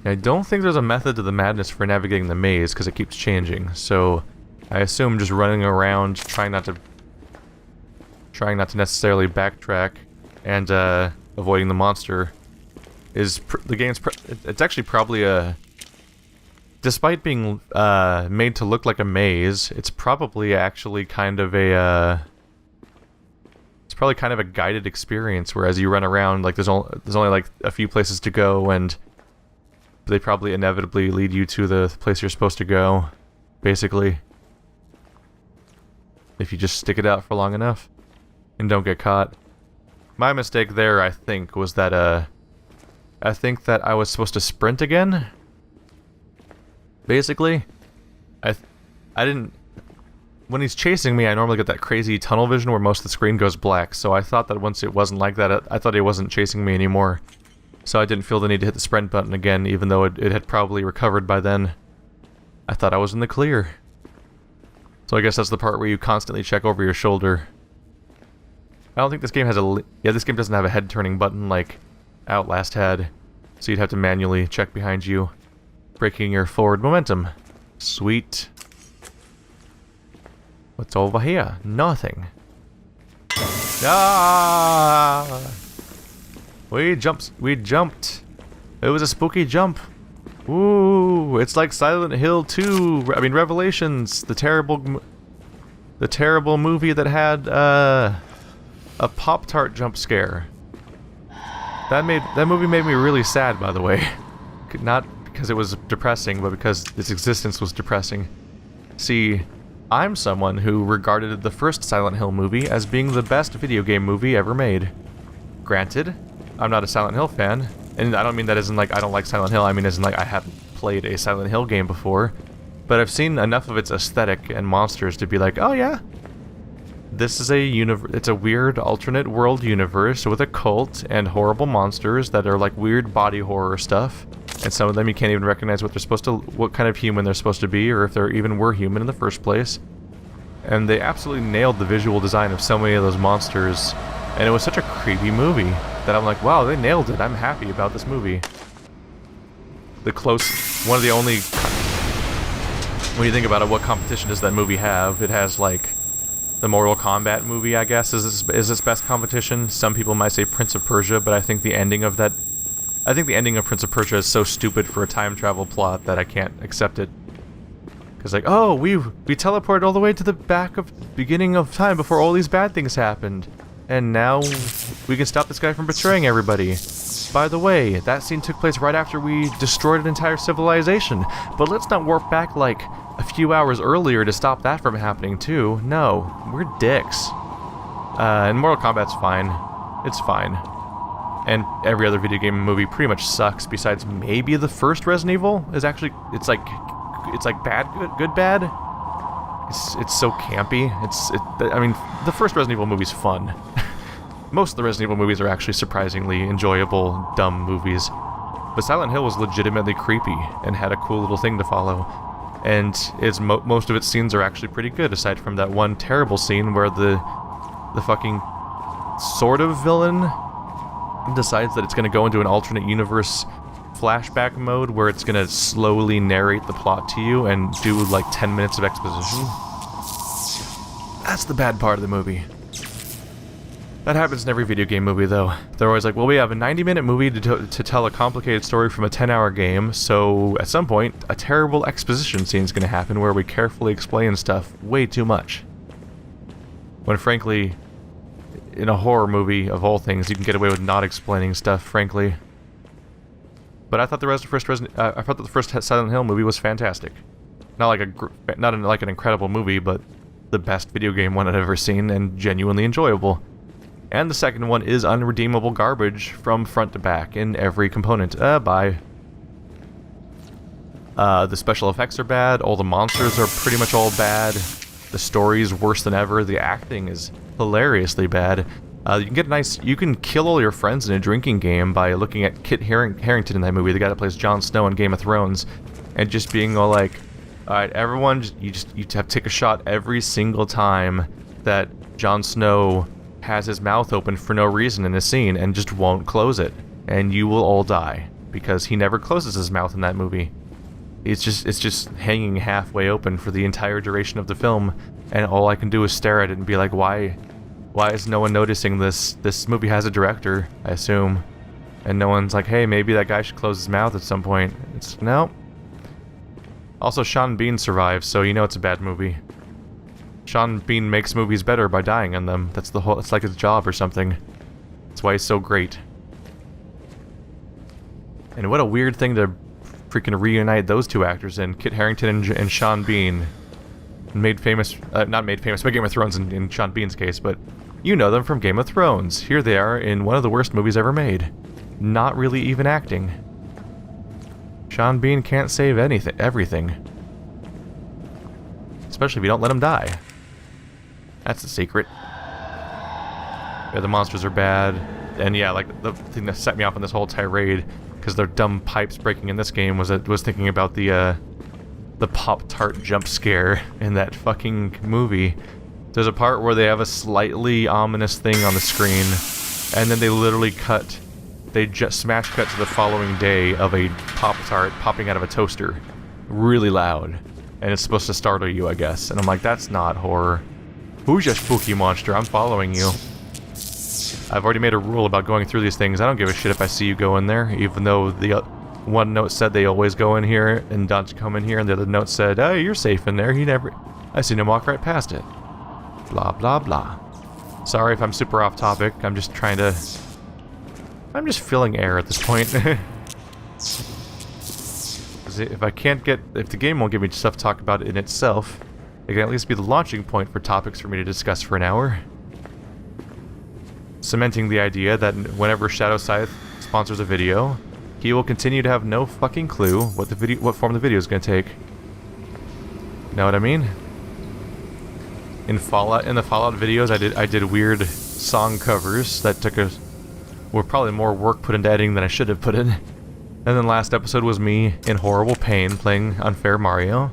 I don't think there's a method to the madness for navigating the maze, because it keeps changing, so I assume just running around, trying not to necessarily backtrack, and avoiding the monster is the game's it's actually probably a... Despite being made to look like a maze, it's probably actually kind of a it's probably kind of a guided experience. Whereas you run around, like there's only like a few places to go, and they probably inevitably lead you to the place you're supposed to go. Basically, if you just stick it out for long enough and don't get caught. My mistake there, I think, was that I think that I was supposed to sprint again. Basically, I didn't... When he's chasing me, I normally get that crazy tunnel vision where most of the screen goes black, so I thought that once it wasn't like that, I thought he wasn't chasing me anymore. So I didn't feel the need to hit the sprint button again, even though it had probably recovered by then. I thought I was in the clear. So I guess that's the part where you constantly check over your shoulder. I don't think this game has a... Yeah, this game doesn't have a head-turning button like Outlast had. So you'd have to manually check behind you, breaking your forward momentum. Sweet. What's over here? Nothing. Ah! We jumped. It was a spooky jump. Ooh, it's like Silent Hill 2. I mean, Revelations, the terrible movie that had a Pop-Tart jump scare. That movie made me really sad, by the way. Not because it was depressing, but because its existence was depressing. See, I'm someone who regarded the first Silent Hill movie as being the best video game movie ever made. Granted, I'm not a Silent Hill fan, and I don't mean that as in like I don't like Silent Hill, I mean as in like I haven't played a Silent Hill game before, but I've seen enough of its aesthetic and monsters to be like, oh yeah, this is it's a weird alternate world universe with a cult and horrible monsters that are like weird body horror stuff, and some of them you can't even recognize what kind of human they're supposed to be, or if they even were human in the first place. And they absolutely nailed the visual design of so many of those monsters, and it was such a creepy movie that I'm like, wow, they nailed it. I'm happy about this movie. One of the only, when you think about it, what competition does that movie have? It has like the Mortal Kombat movie, I guess, is its best competition. Some people might say Prince of Persia, but I think the ending of Prince of Persia is so stupid for a time travel plot that I can't accept it. Because like, oh, we teleported all the way to the beginning of time before all these bad things happened. And now we can stop this guy from betraying everybody. By the way, that scene took place right after we destroyed an entire civilization. But let's not warp back like a few hours earlier to stop that from happening too. No, we're dicks. And Mortal Kombat's fine. It's fine. And every other video game movie pretty much sucks, besides maybe the first Resident Evil is actually, it's like bad, good bad. It's so campy. I mean, the first Resident Evil movie's fun. Most of the Resident Evil movies are actually surprisingly enjoyable, dumb movies. But Silent Hill was legitimately creepy and had a cool little thing to follow. And most of its scenes are actually pretty good, aside from that one terrible scene where the fucking sort of villain decides that it's going to go into an alternate universe flashback mode where it's going to slowly narrate the plot to you and do like 10 minutes of exposition. That's the bad part of the movie. That happens in every video game movie, though. They're always like, well, we have a 90-minute movie to tell a complicated story from a 10-hour game, so at some point, a terrible exposition scene is going to happen where we carefully explain stuff way too much. When frankly, in a horror movie, of all things, you can get away with not explaining stuff, frankly. But I thought the first Silent Hill movie was fantastic. Not like an incredible movie, but the best video game one I've ever seen, and genuinely enjoyable. And the second one is unredeemable garbage from front to back in every component. Bye. The special effects are bad, all the monsters are pretty much all bad, the story's worse than ever, the acting is hilariously bad. You can kill all your friends in a drinking game by looking at Kit Harington in that movie, the guy that plays Jon Snow in Game of Thrones, and just being all like, alright, everyone, you have to take a shot every single time that Jon Snow has his mouth open for no reason in a scene and just won't close it, and you will all die, because he never closes his mouth in that movie. It's just hanging halfway open for the entire duration of the film, and all I can do is stare at it and be like, why is no one noticing this? This movie has a director, I assume, and no one's like, hey, maybe that guy should close his mouth at some point. It's no. Also, Sean Bean survives, so you know it's a bad movie. Sean Bean makes movies better by dying in them. It's like his job or something. That's why he's so great. And what a weird thing to freaking reunite those two actors in, Kit Harington and Sean Bean. Made famous, not made famous by Game of Thrones in Sean Bean's case, but you know them from Game of Thrones. Here they are in one of the worst movies ever made. Not really even acting. Sean Bean can't save everything. Especially if you don't let him die. That's the secret. Yeah, the monsters are bad. And yeah, like, the thing that set me off on this whole tirade, because their dumb pipes breaking in this game, was thinking about the the Pop-Tart jump scare in that fucking movie. There's a part where they have a slightly ominous thing on the screen, and then they literally cut. They just smash cut to the following day of a Pop-Tart popping out of a toaster. Really loud. And it's supposed to startle you, I guess. And I'm like, that's not horror. Who's your spooky monster? I'm following you. I've already made a rule about going through these things. I don't give a shit if I see you go in there, even though the one note said they always go in here and don't come in here, and the other note said, oh, you're safe in there. I seen him walk right past it. Blah, blah, blah. Sorry if I'm super off topic. I'm just filling air at this point. If the game won't give me stuff to talk about in itself, it can at least be the launching point for topics for me to discuss for an hour. Cementing the idea that whenever Shadow Scythe sponsors a video, he will continue to have no fucking clue what form the video is going to take. Know what I mean? In the Fallout videos, I did weird song covers that were probably more work put into editing than I should have put in. And then last episode was me in horrible pain playing Unfair Mario.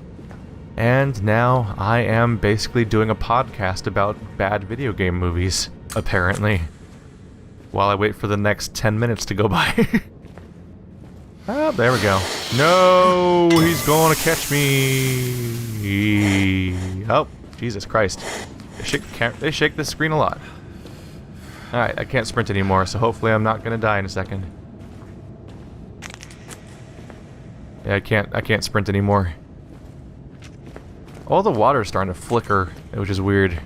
And now I am basically doing a podcast about bad video game movies, apparently. While I wait for the next 10 minutes to go by. Oh, there we go. No, he's going to catch me. Oh, Jesus Christ. They shake this screen a lot. Alright, I can't sprint anymore, so hopefully I'm not going to die in a second. Yeah, I can't sprint anymore. All the water's starting to flicker, which is weird.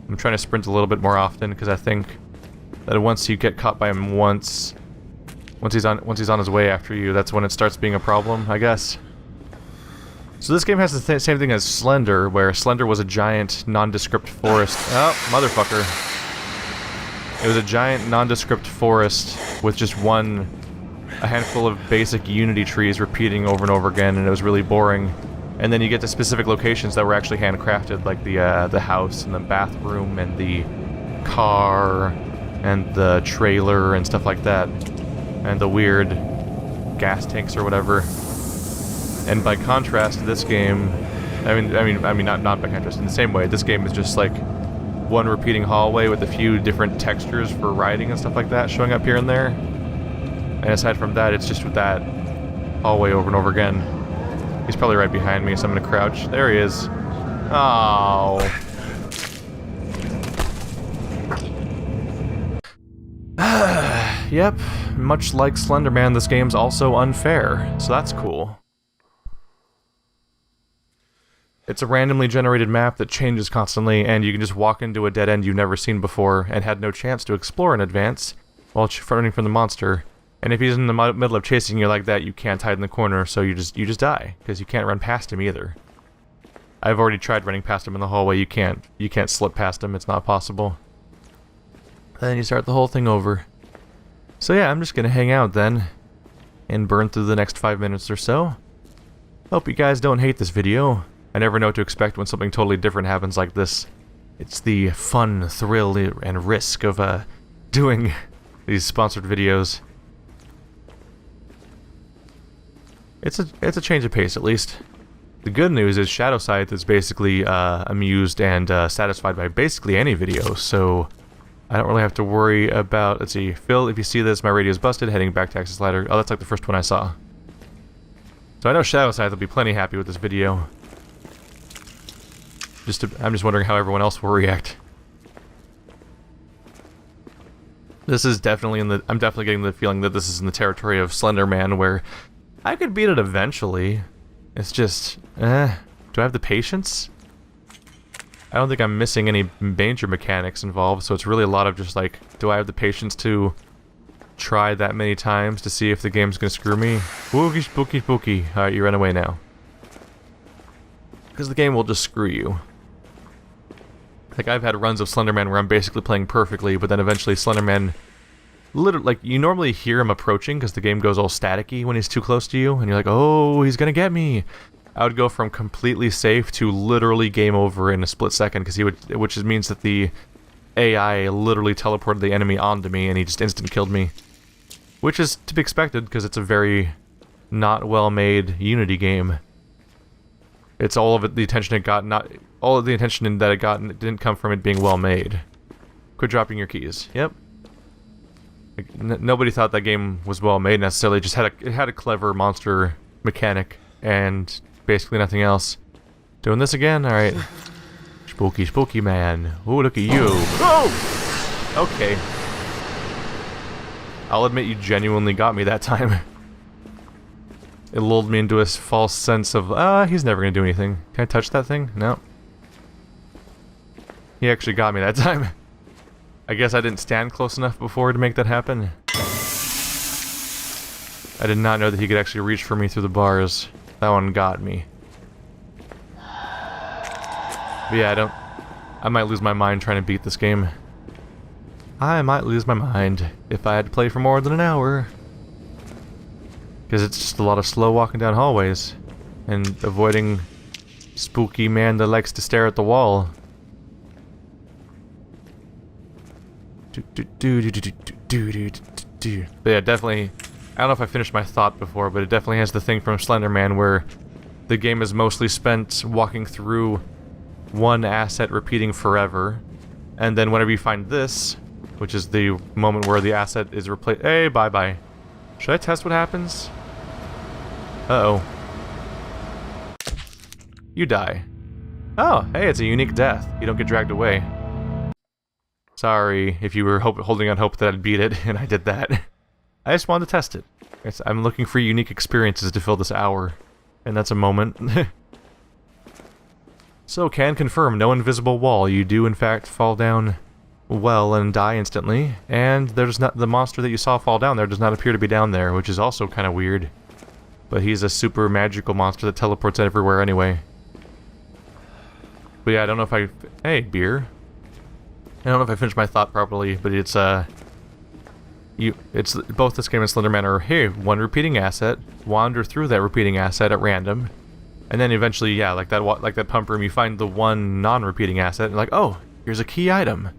I'm trying to sprint a little bit more often because I think that once you get caught by him once he's on his way after you, that's when it starts being a problem, I guess. So this game has the same thing as Slender, where Slender was a giant nondescript forest. Oh, motherfucker. It was a giant nondescript forest with just a handful of basic Unity trees repeating over and over again, and it was really boring. And then you get to specific locations that were actually handcrafted, like the house and the bathroom and the car and the trailer and stuff like that, and the weird gas tanks or whatever. And by contrast to this game, I mean not by contrast. In the same way, this game is just like one repeating hallway with a few different textures for riding and stuff like that showing up here and there. And aside from that, it's just with that hallway over and over again. He's probably right behind me, so I'm gonna crouch. There he is. Oh. Yep, much like Slender Man, this game's also unfair, so that's cool. It's a randomly generated map that changes constantly, and you can just walk into a dead end you've never seen before and had no chance to explore in advance while running from the monster. And if he's in the middle of chasing you like that, you can't hide in the corner, so you just die, because you can't run past him either. I've already tried running past him in the hallway. You can't slip past him. It's not possible. Then you start the whole thing over. So yeah, I'm just gonna hang out then and burn through the next 5 minutes or so. Hope you guys don't hate this video. I never know what to expect when something totally different happens like this. It's the fun, thrill, and risk of doing these sponsored videos. It's a change of pace, at least. The good news is Shadow Scythe is basically amused and satisfied by basically any video, so I don't really have to worry about... Let's see, Phil, if you see this, my radio's busted, heading back to Access Ladder. Oh, that's like the first one I saw. So I know Shadow Scythe will be plenty happy with this video. I'm just wondering how everyone else will react. This is definitely I'm definitely getting the feeling that this is in the territory of Slender Man, where I could beat it eventually. It's just, do I have the patience? I don't think I'm missing any major mechanics involved, so it's really a lot of just like, do I have the patience to try that many times to see if the game's gonna screw me? Spooky, spooky, spooky. Alright, you run away now. Because the game will just screw you. Like, I've had runs of Slender Man where I'm basically playing perfectly, but then eventually Slender Man... Literally, like, you normally hear him approaching because the game goes all staticky when he's too close to you, and you're like, oh, he's gonna get me! I would go from completely safe to literally game over in a split second, because which means that the AI literally teleported the enemy onto me, and he just instant killed me. Which is to be expected, because it's a very not well-made Unity game. It's all of it, the attention it got, not all of the attention that it got, and it didn't come from it being well-made. Quit dropping your keys. Yep. Like, nobody thought that game was well-made necessarily. It just had a clever monster mechanic and basically nothing else. Doing this again? All right. Spooky, spooky man. Ooh, look at you. Oh! Okay. I'll admit you genuinely got me that time. It lulled me into a false sense of, he's never gonna do anything. Can I touch that thing? No. He actually got me that time. I guess I didn't stand close enough before to make that happen. I did not know that he could actually reach for me through the bars. That one got me. But yeah, I might lose my mind trying to beat this game. I might lose my mind if I had to play for more than an hour. Because it's just a lot of slow walking down hallways. And avoiding spooky man that likes to stare at the wall. But yeah, definitely, I don't know if I finished my thought before, but it definitely has the thing from Slender Man where the game is mostly spent walking through one asset repeating forever, and then whenever you find this, which is the moment where the asset is replaced. Hey, bye-bye. Should I test what happens? Uh-oh. You die. Oh, hey, it's a unique death. You don't get dragged away. Sorry if you were holding on hope that I'd beat it, and I did that. I just wanted to test it. I'm looking for unique experiences to fill this hour, and that's a moment. So, can confirm, no invisible wall. You do, in fact, fall down well and die instantly, and there's not the monster that you saw fall down there does not appear to be down there, which is also kind of weird. But he's a super magical monster that teleports everywhere anyway. But yeah, I don't know if I... Hey, beer. I don't know if I finished my thought properly, but it's both this game and Slender Man are, hey, one repeating asset, wander through that repeating asset at random, and then eventually, yeah, like that pump room, you find the one non-repeating asset, and like, oh, here's a key item.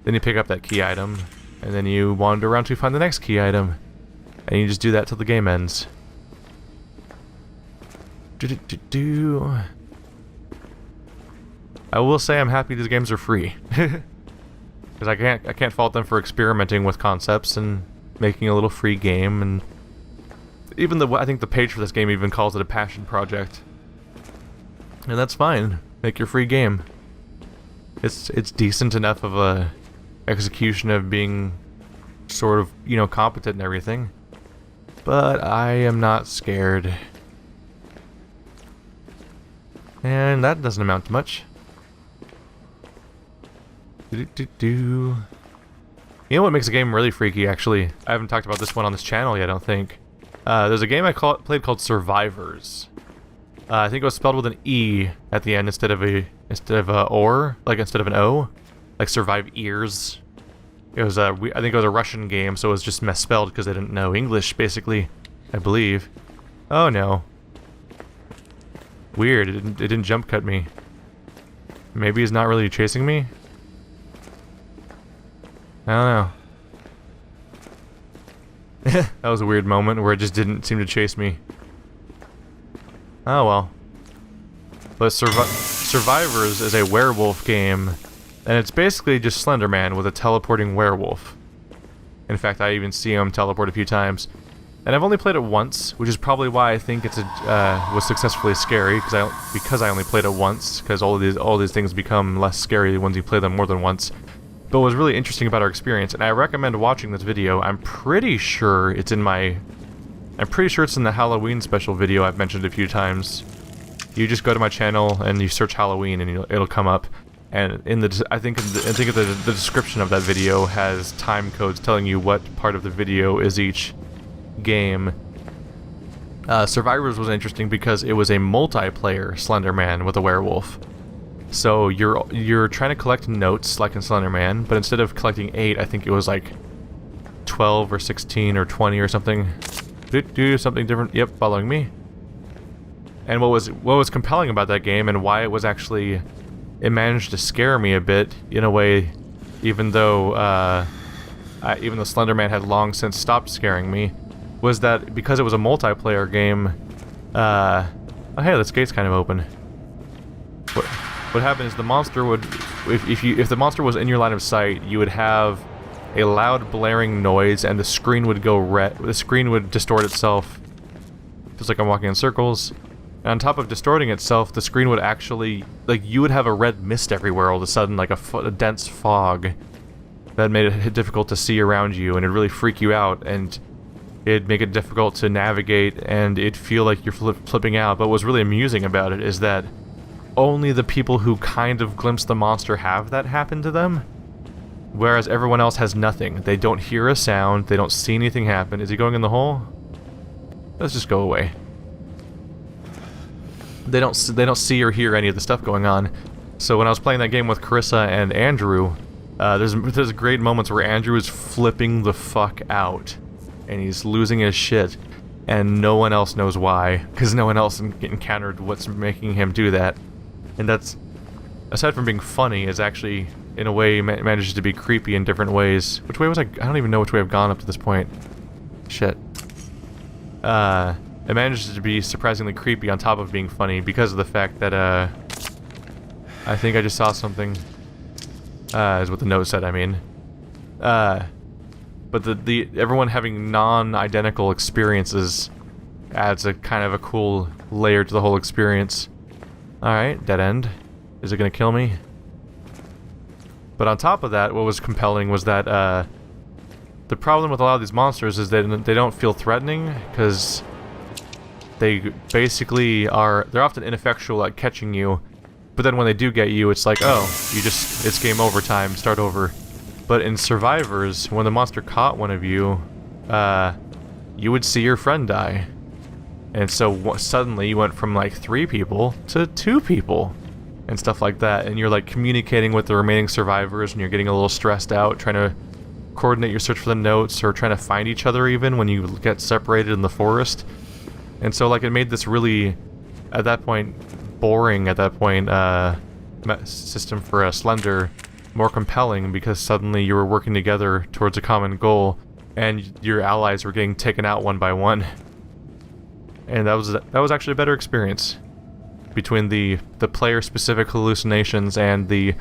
Then you pick up that key item, and then you wander around to find the next key item, and you just do that till the game ends. I will say I'm happy these games are free. Because I can't fault them for experimenting with concepts and making a little free game, and even I think the page for this game even calls it a passion project. And that's fine. Make your free game. It's decent enough of a execution of being sort of, you know, competent and everything. But I am not scared. And that doesn't amount to much. You know what makes a game really freaky, actually? I haven't talked about this one on this channel yet, I don't think. There's a game I played called Survivors. I think it was spelled with an E at the end instead of a or, like instead of an O, like Survive Ears. It was I think it was a Russian game, so it was just misspelled because they didn't know English, basically, I believe. Oh no. Weird. It didn't jump cut me. Maybe he's not really chasing me. I don't know. That was a weird moment where it just didn't seem to chase me. Oh well. But Survivors is a werewolf game, and it's basically just Slender Man with a teleporting werewolf. In fact, I even see him teleport a few times. And I've only played it once, which is probably why I think it's was successfully scary, because I only played it once, because all these things become less scary once you play them more than once. But what was really interesting about our experience, and I recommend watching this video. I'm pretty sure it's in the Halloween special video I've mentioned a few times. You just go to my channel and you search Halloween and it'll come up. And I think the description of that video has time codes telling you what part of the video is each game. Survivors was interesting because it was a multiplayer Slender Man with a werewolf. So you're trying to collect notes like in Slender Man, but instead of collecting 8, I think it was like 12 or 16 or 20 or something. Do something different. Yep, following me. And what was compelling about that game and why it managed to scare me a bit in a way, even though Slender Man had long since stopped scaring me, was that because it was a multiplayer game, oh hey, this gate's kind of open. What happened is the monster would, if the monster was in your line of sight, you would have a loud blaring noise, and the screen would go red. The screen would distort itself. Feels like I'm walking in circles. And on top of distorting itself, the screen would actually, like, you would have a red mist everywhere all of a sudden, like a dense fog that made it difficult to see around you, and it'd really freak you out, and it'd make it difficult to navigate, and it'd feel like you're flipping out. But what's really amusing about it is that only the people who kind of glimpse the monster have that happen to them, whereas everyone else has nothing. They don't hear a sound, they don't see anything happen. Is he going in the hole? Let's just go away. They don't see or hear any of the stuff going on. So when I was playing that game with Carissa and Andrew, there's great moments where Andrew is flipping the fuck out, and he's losing his shit, and no one else knows why, because no one else encountered what's making him do that. And that's, aside from being funny, is actually, in a way, manages to be creepy in different ways. Which way was I don't even know which way I've gone up to this point. Shit. It manages to be surprisingly creepy on top of being funny because of the fact that, I think I just saw something, is what the note said, I mean. But everyone having non-identical experiences adds a kind of a cool layer to the whole experience. Alright, dead end. Is it gonna kill me? But on top of that, what was compelling was that, the problem with a lot of these monsters is that they don't feel threatening, because they basically they're often ineffectual at catching you, but then when they do get you, it's like, oh, it's game over time, start over. But in Survivors, when the monster caught one of you, you would see your friend die. And so suddenly you went from like 3 people to 2 people and stuff like that, and you're like communicating with the remaining survivors, and you're getting a little stressed out trying to coordinate your search for the notes, or trying to find each other even when you get separated in the forest. And so like it made this really, at that point, boring at that point, system for Slender more compelling, because suddenly you were working together towards a common goal, and your allies were getting taken out one by one. And that was actually a better experience between the player-specific hallucinations and the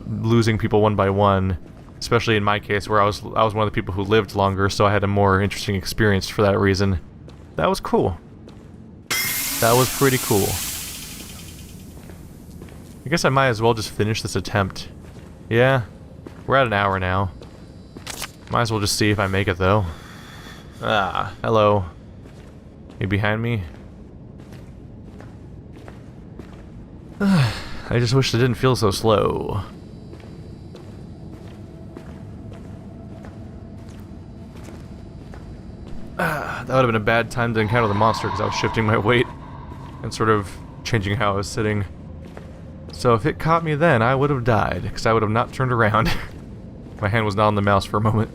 losing people one by one. Especially in my case, where I was one of the people who lived longer, so I had a more interesting experience for that reason. That was cool. That was pretty cool. I guess I might as well just finish this attempt. Yeah, we're at an hour now. Might as well just see if I make it, though. Ah, hello. You behind me? I just wish it didn't feel so slow. That would have been a bad time to encounter the monster, because I was shifting my weight and sort of changing how I was sitting. So if it caught me then, I would have died, because I would have not turned around. My hand was not on the mouse for a moment.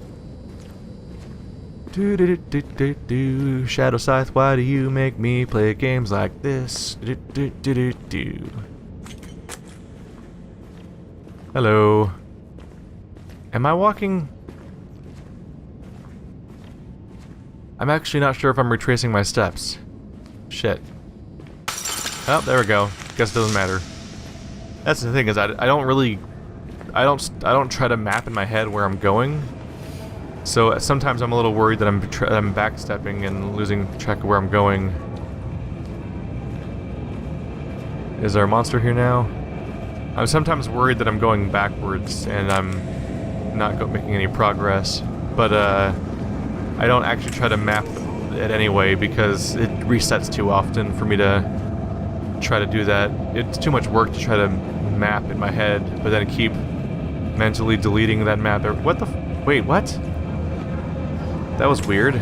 Do do do do do. Shadow Scythe, why do you make me play games like this? Do do do do do. Hello. Am I walking? I'm actually not sure if I'm retracing my steps. Shit. Oh, there we go. Guess it doesn't matter. That's the thing, is I don't try to map in my head where I'm going. So sometimes I'm a little worried that I'm backstepping and losing track of where I'm going. Is there a monster here now? I'm sometimes worried that I'm going backwards and I'm not making any progress. But I don't actually try to map it anyway, because it resets too often for me to try to do that. It's too much work to try to map in my head, but then keep mentally deleting that map. What the wait, what? That was weird.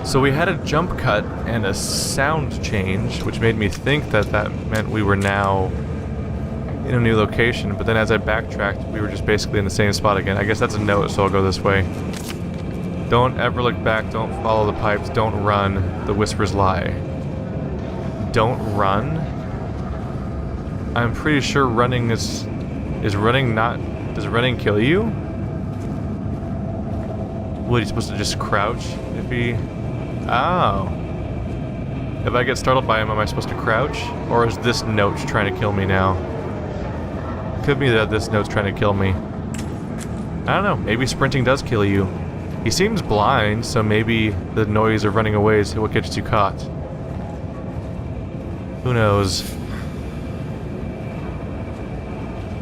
So we had a jump cut and a sound change, which made me think that meant we were now in a new location, but then as I backtracked, we were just basically in the same spot again. I guess that's a note, so I'll go this way. Don't ever look back, don't follow the pipes, don't run, the whispers lie. Don't run? I'm pretty sure running is running not... Does running kill you? What, he's supposed to just crouch if he... Oh. If I get startled by him, am I supposed to crouch? Or is this note trying to kill me now? Could be that this note's trying to kill me. I don't know, maybe sprinting does kill you. He seems blind, so maybe the noise of running away is what gets you caught. Who knows?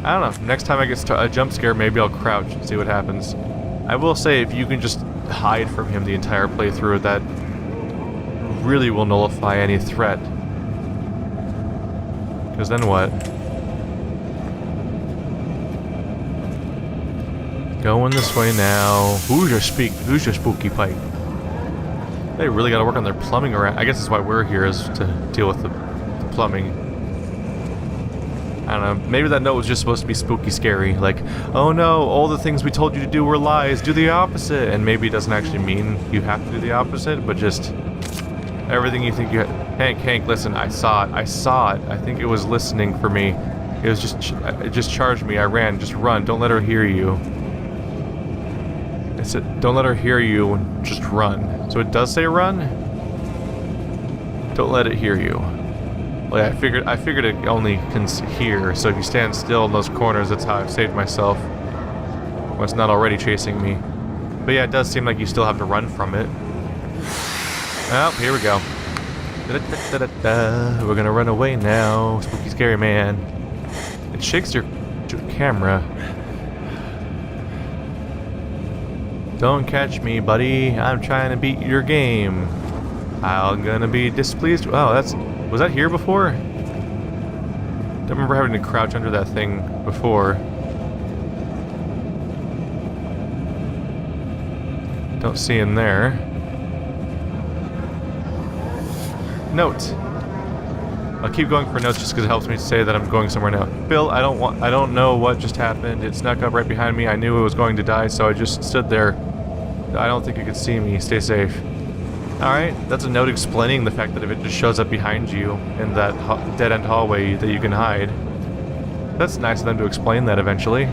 I don't know, next time I get a jump scare, maybe I'll crouch and see what happens. I will say, if you can just hide from him the entire playthrough, that really will nullify any threat. Because then what? Going this way now. Who's your spooky pipe? They really gotta work on their plumbing around. I guess that's why we're here, is to deal with the plumbing. I don't know, maybe that note was just supposed to be spooky scary, like, oh no, all the things we told you to do were lies, do the opposite, and maybe it doesn't actually mean you have to do the opposite, but just everything you think you Hank, listen, I saw it, I think it was listening for me, it just charged me, I ran, just run, don't let her hear you. It said, don't let her hear you, and just run. So it does say run? Don't let it hear you. Well, yeah, I figured it only can hear, so if you stand still in those corners, that's how I've saved myself. When it's not already chasing me. But yeah, it does seem like you still have to run from it. Oh, here we go. We're gonna run away now, spooky scary man. It shakes your camera. Don't catch me, buddy. I'm trying to beat your game. I'm gonna be displeased. Oh, was that here before? Don't remember having to crouch under that thing before. Don't see in there. Note. I'll keep going for notes just because it helps me say that I'm going somewhere now. Bill, I don't know what just happened. It snuck up right behind me. I knew it was going to die, so I just stood there. I don't think it could see me. Stay safe. Alright, that's a note explaining the fact that if it just shows up behind you in that dead-end hallway that you can hide. That's nice of them to explain that eventually.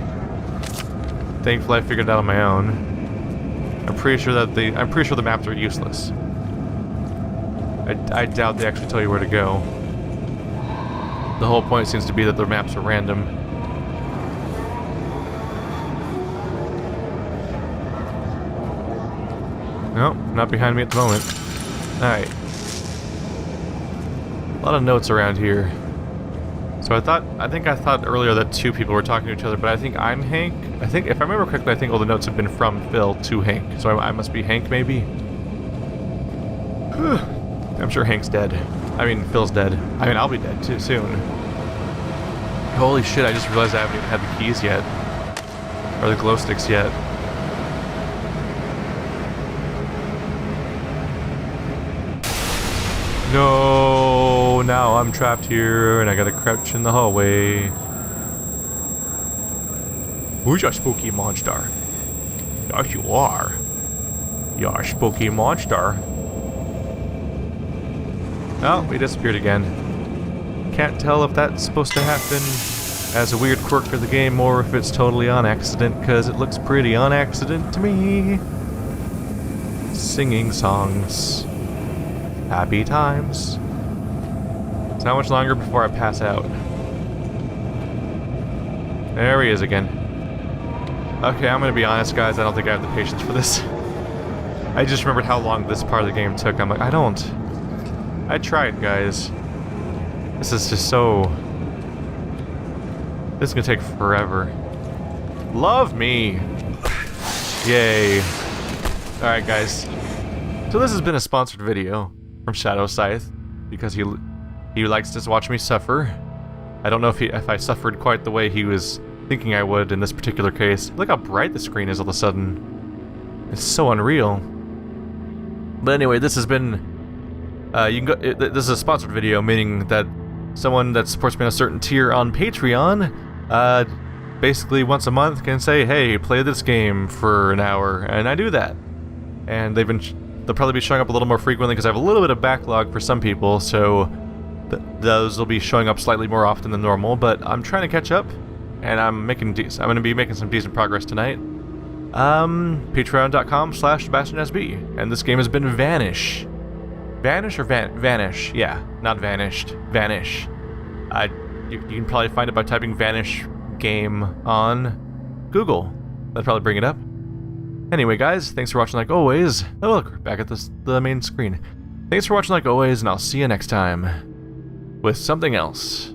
Thankfully I figured it out on my own. I'm pretty sure the maps are useless. I doubt they actually tell you where to go. The whole point seems to be that the maps are random. No, not behind me at the moment. Alright. A lot of notes around here. So I think I thought earlier that two people were talking to each other, but I think I'm Hank. I think, if I remember correctly, I think all the notes have been from Phil to Hank. So I must be Hank, maybe? I'm sure Hank's dead. I mean, Phil's dead. I mean, I'll be dead too soon. Holy shit, I just realized I haven't even had the keys yet. Or the glow sticks yet. No, now I'm trapped here and I gotta crouch in the hallway. Who's your spooky monster? Yes, you are. You're a spooky monster. Oh, we disappeared again. Can't tell if that's supposed to happen as a weird quirk of the game or if it's totally on accident, because it looks pretty on accident to me. Singing songs. Happy times. It's not much longer before I pass out. There he is again. Okay, I'm gonna be honest, guys, I don't think I have the patience for this. I just remembered how long this part of the game took. I'm like, I tried, guys. This is just so... This is gonna take forever. Love me! Yay. Alright, guys. So this has been a sponsored video from Shadow Scythe, because he likes to watch me suffer. I don't know if I suffered quite the way he was thinking I would in this particular case. Look how bright the screen is all of a sudden. It's so unreal. But anyway, this has been... you can go. This is a sponsored video, meaning that someone that supports me on a certain tier on Patreon, basically once a month can say, "Hey, play this game for an hour," and I do that. And they'll probably be showing up a little more frequently because I have a little bit of backlog for some people, so those will be showing up slightly more often than normal. But I'm trying to catch up, and I'm going to be making some decent progress tonight. Patreon.com/SebastianSB. And this game has been Vanish. Vanish or Vanish? Yeah, not vanished. Vanish. You can probably find it by typing Vanish game on Google. That'd probably bring it up. Anyway, guys, thanks for watching like always. Oh, look, we're back at the main screen. Thanks for watching like always, and I'll see you next time with something else.